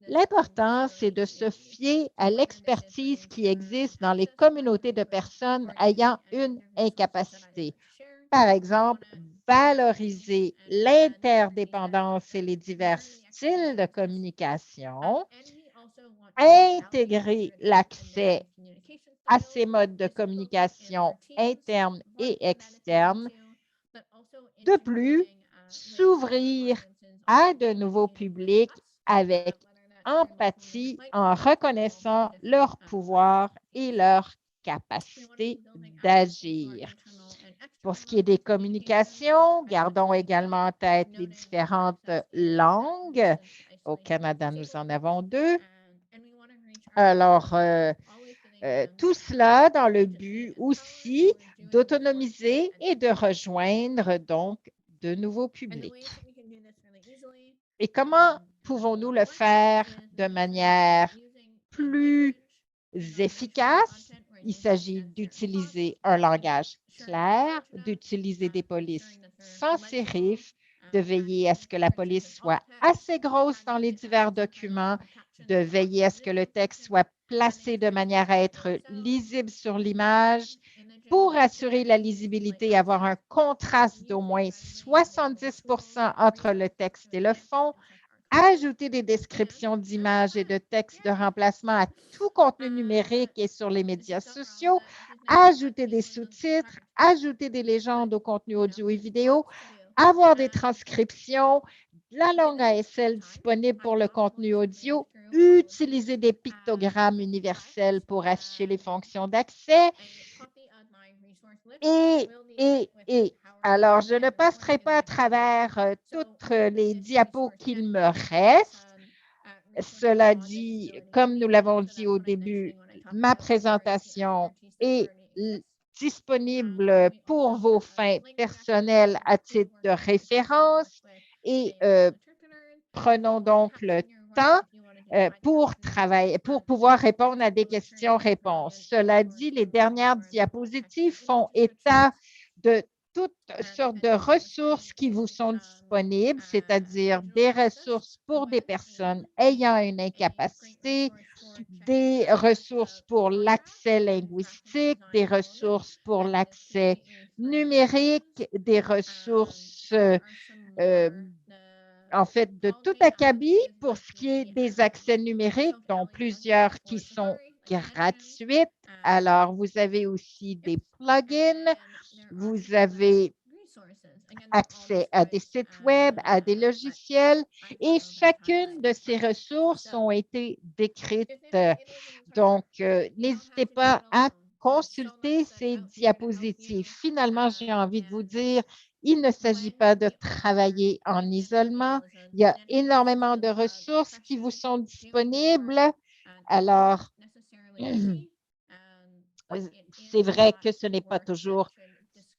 l'important, c'est de se fier à l'expertise qui existe dans les communautés de personnes ayant une incapacité. Par exemple, valoriser l'interdépendance et les divers styles de communication, intégrer l'accès à ces modes de communication internes et externes. De plus, s'ouvrir à de nouveaux publics avec empathie en reconnaissant leur pouvoir et leur capacité d'agir. Pour ce qui est des communications, gardons également en tête les différentes langues. Au Canada, nous en avons 2. Alors, tout cela dans le but aussi d'autonomiser et de rejoindre donc de nouveaux publics. Et comment pouvons-nous le faire de manière plus efficace? Il s'agit d'utiliser un langage clair, d'utiliser des polices sans sérif, de veiller à ce que la police soit assez grosse dans les divers documents, de veiller à ce que le texte soit placé de manière à être lisible sur l'image. Pour assurer la lisibilité, avoir un contraste d'au moins 70 entre le texte et le fond, ajouter des descriptions d'images et de textes de remplacement à tout contenu numérique et sur les médias sociaux, ajouter des sous-titres, ajouter des légendes au contenu audio et vidéo, avoir des transcriptions, la langue ASL disponible pour le contenu audio, utiliser des pictogrammes universels pour afficher les fonctions d'accès. Alors, je ne passerai pas à travers toutes les diapos qu'il me reste. Cela dit, comme nous l'avons dit au début, ma présentation est disponible pour vos fins personnelles à titre de référence et prenons donc le temps pour travailler, pour pouvoir répondre à des questions-réponses. Cela dit, les dernières diapositives font état de toutes sortes de ressources qui vous sont disponibles, c'est-à-dire des ressources pour des personnes ayant une incapacité, des ressources pour l'accès linguistique, des ressources pour l'accès numérique, des ressources en fait, de tout acabit pour ce qui est des accès numériques, dont plusieurs qui sont gratuite. Alors, vous avez aussi des plugins, vous avez accès à des sites web, à des logiciels, et chacune de ces ressources ont été décrites. Donc, n'hésitez pas à consulter ces diapositives. Finalement, j'ai envie de vous dire, il ne s'agit pas de travailler en isolement. Il y a énormément de ressources qui vous sont disponibles. Alors, c'est vrai que ce n'est pas toujours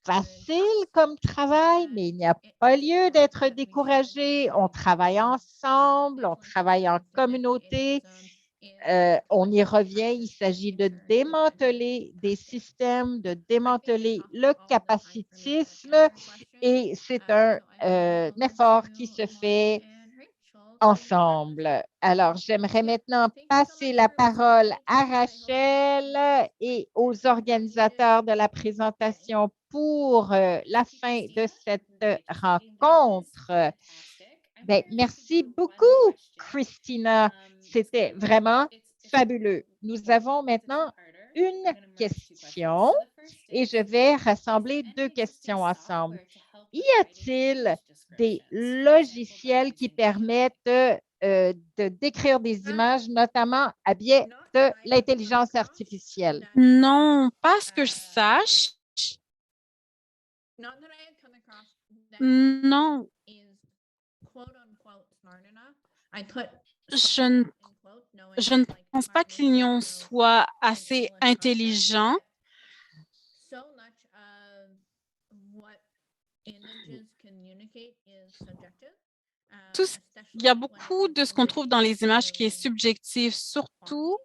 facile comme travail, mais il n'y a pas lieu d'être découragé. On travaille ensemble, on travaille en communauté. On y revient, il s'agit de démanteler des systèmes, de démanteler le capacitisme et c'est un effort qui se fait ensemble. Alors, j'aimerais maintenant passer la parole à Rachel et aux organisateurs de la présentation pour la fin de cette rencontre. Ben, merci beaucoup, Christina. C'était vraiment fabuleux. Nous avons maintenant une question et je vais rassembler deux questions ensemble. Y a-t-il des logiciels qui permettent de décrire des images, notamment à biais de l'intelligence artificielle? Non, pas ce que je sache. Non, je ne pense pas qu'il y en soit assez intelligent. Il y a beaucoup de ce qu'on trouve dans les images qui est subjectif, surtout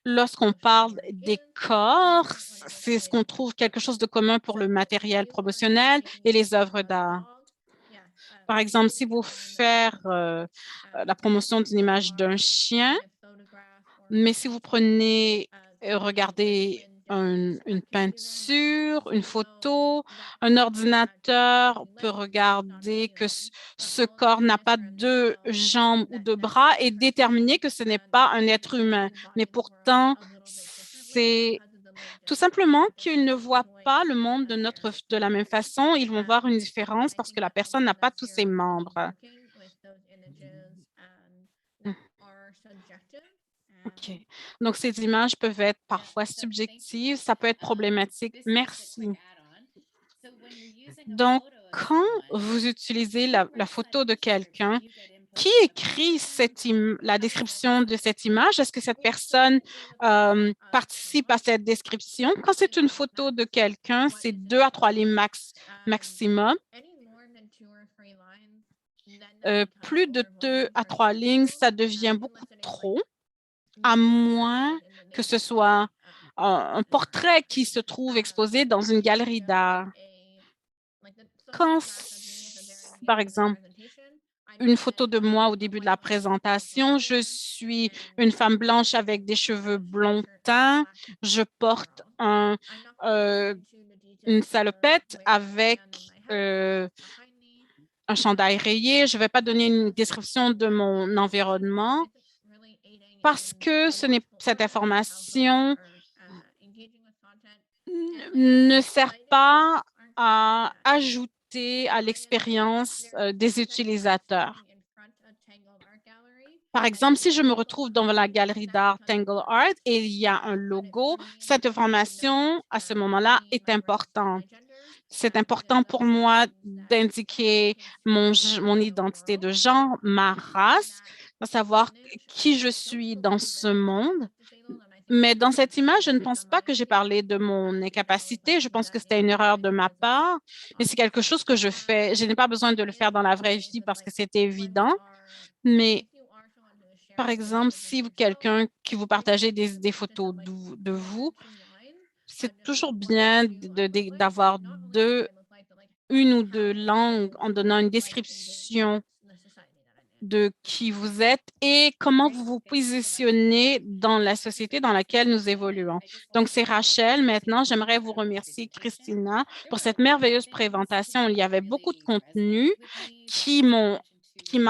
lorsqu'on parle des corps. C'est ce qu'on trouve quelque chose de commun pour le matériel promotionnel et les œuvres d'art. Par exemple, si vous faites la promotion d'une image d'un chien, mais si vous prenez, regardez une peinture, une photo, un ordinateur peut regarder que ce corps n'a pas deux jambes ou deux bras et déterminer que ce n'est pas un être humain. Mais pourtant, c'est tout simplement qu'ils ne voient pas le monde de la même façon. Ils vont voir une différence parce que la personne n'a pas tous ses membres. OK. Donc, ces images peuvent être parfois subjectives, ça peut être problématique. Merci. Donc, quand vous utilisez la photo de quelqu'un, qui écrit la description de cette image? Est-ce que cette personne participe à cette description? Quand c'est une photo de quelqu'un, c'est 2 à 3 lignes maximum. Plus de 2 à 3 lignes, ça devient beaucoup trop, à moins que ce soit un portrait qui se trouve exposé dans une galerie d'art. Quand, par exemple, une photo de moi au début de la présentation, je suis une femme blanche avec des cheveux blond teint, je porte une salopette avec un chandail rayé. Je ne vais pas donner une description de mon environnement parce que cette information ne sert pas à ajouter à l'expérience des utilisateurs. Par exemple, si je me retrouve dans la galerie d'art Tangle Art et il y a un logo, cette information à ce moment-là est importante. C'est important pour moi d'indiquer mon identité de genre, ma race, de savoir qui je suis dans ce monde. Mais dans cette image, je ne pense pas que j'ai parlé de mon incapacité. Je pense que c'était une erreur de ma part. Mais c'est quelque chose que je fais. Je n'ai pas besoin de le faire dans la vraie vie parce que c'est évident. Mais par exemple, si quelqu'un qui vous partagez des photos de vous, c'est toujours bien d'avoir une ou deux langues en donnant une description de qui vous êtes et comment vous vous positionnez dans la société dans laquelle nous évoluons. Donc, c'est Rachel. Maintenant, j'aimerais vous remercier, Christina, pour cette merveilleuse présentation. Il y avait beaucoup de contenu qui m'a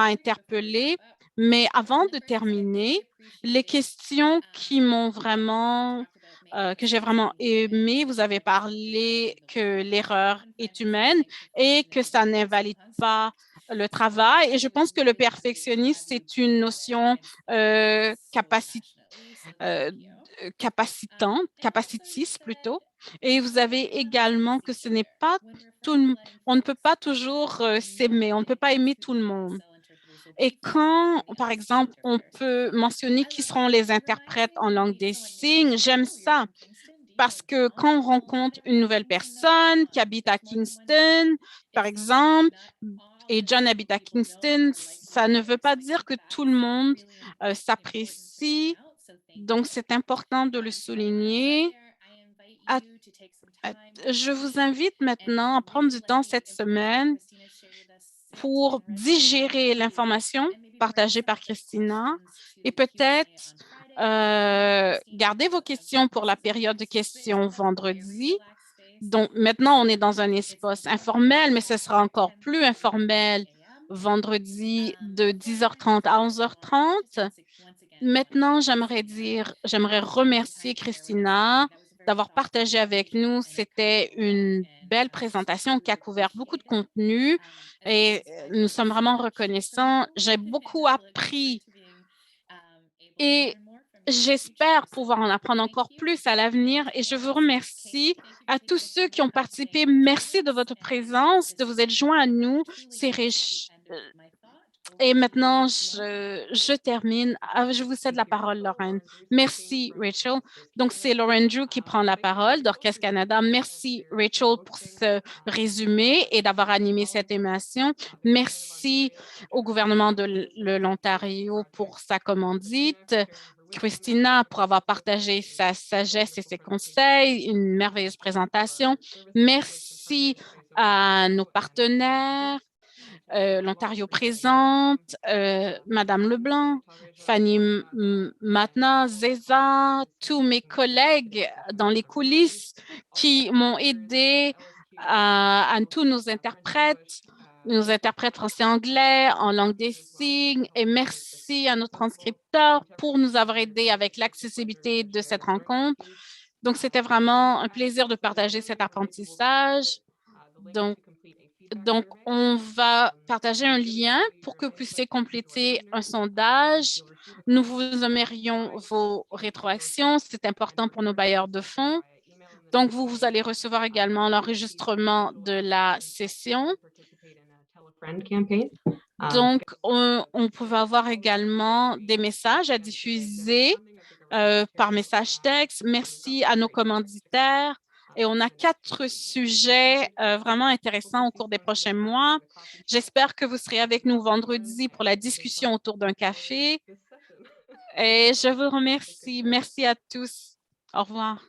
interpellée. Mais avant de terminer, les questions qui m'ont vraiment, que j'ai vraiment aimé, vous avez parlé que l'erreur est humaine et que ça n'invalide pas le travail. Et je pense que le perfectionnisme, c'est une notion euh, capacitiste plutôt. Et vous avez également que ce n'est pas on ne peut pas toujours s'aimer, on ne peut pas aimer tout le monde. Et quand, par exemple, on peut mentionner qui seront les interprètes en langue des signes, j'aime ça parce que quand on rencontre une nouvelle personne qui habite à Kingston, par exemple, et John habite à Kingston, ça ne veut pas dire que tout le monde s'apprécie. Donc, c'est important de le souligner. À- Je vous invite maintenant à prendre du temps cette semaine pour digérer l'information partagée par Christina et peut-être garder vos questions pour la période de questions vendredi. Donc, maintenant, on est dans un espace informel, mais ce sera encore plus informel vendredi de 10h30 à 11h30. Maintenant, j'aimerais remercier Christina d'avoir partagé avec nous. C'était une belle présentation qui a couvert beaucoup de contenu et nous sommes vraiment reconnaissants. J'ai beaucoup appris et j'espère pouvoir en apprendre encore plus à l'avenir et je vous remercie à tous ceux qui ont participé. Merci de votre présence, de vous être joints à nous. C'est riche. Et maintenant, je termine. Je vous cède la parole, Lauren. Merci, Rachel. Donc, c'est Lauren Drew qui prend la parole d'Orchestre Canada. Merci, Rachel, pour ce résumé et d'avoir animé cette émission. Merci au gouvernement de l'Ontario pour sa commandite. Christina, pour avoir partagé sa sagesse et ses conseils. Une merveilleuse présentation. Merci à nos partenaires. L'Ontario présente, Madame Leblanc, Fanny Matna, Zeza, tous mes collègues dans les coulisses qui m'ont aidé à tous nos interprètes français-anglais en langue des signes et merci à nos transcripteurs pour nous avoir aidés avec l'accessibilité de cette rencontre. Donc, c'était vraiment un plaisir de partager cet apprentissage. Donc, on va partager un lien pour que vous puissiez compléter un sondage. Nous vous aimerions vos rétroactions. C'est important pour nos bailleurs de fonds. Donc, vous allez recevoir également l'enregistrement de la session. Donc, on peut avoir également des messages à diffuser par message texte. Merci à nos commanditaires. Et on a 4 sujets vraiment intéressants au cours des prochains mois. J'espère que vous serez avec nous vendredi pour la discussion autour d'un café. Et je vous remercie. Merci à tous. Au revoir.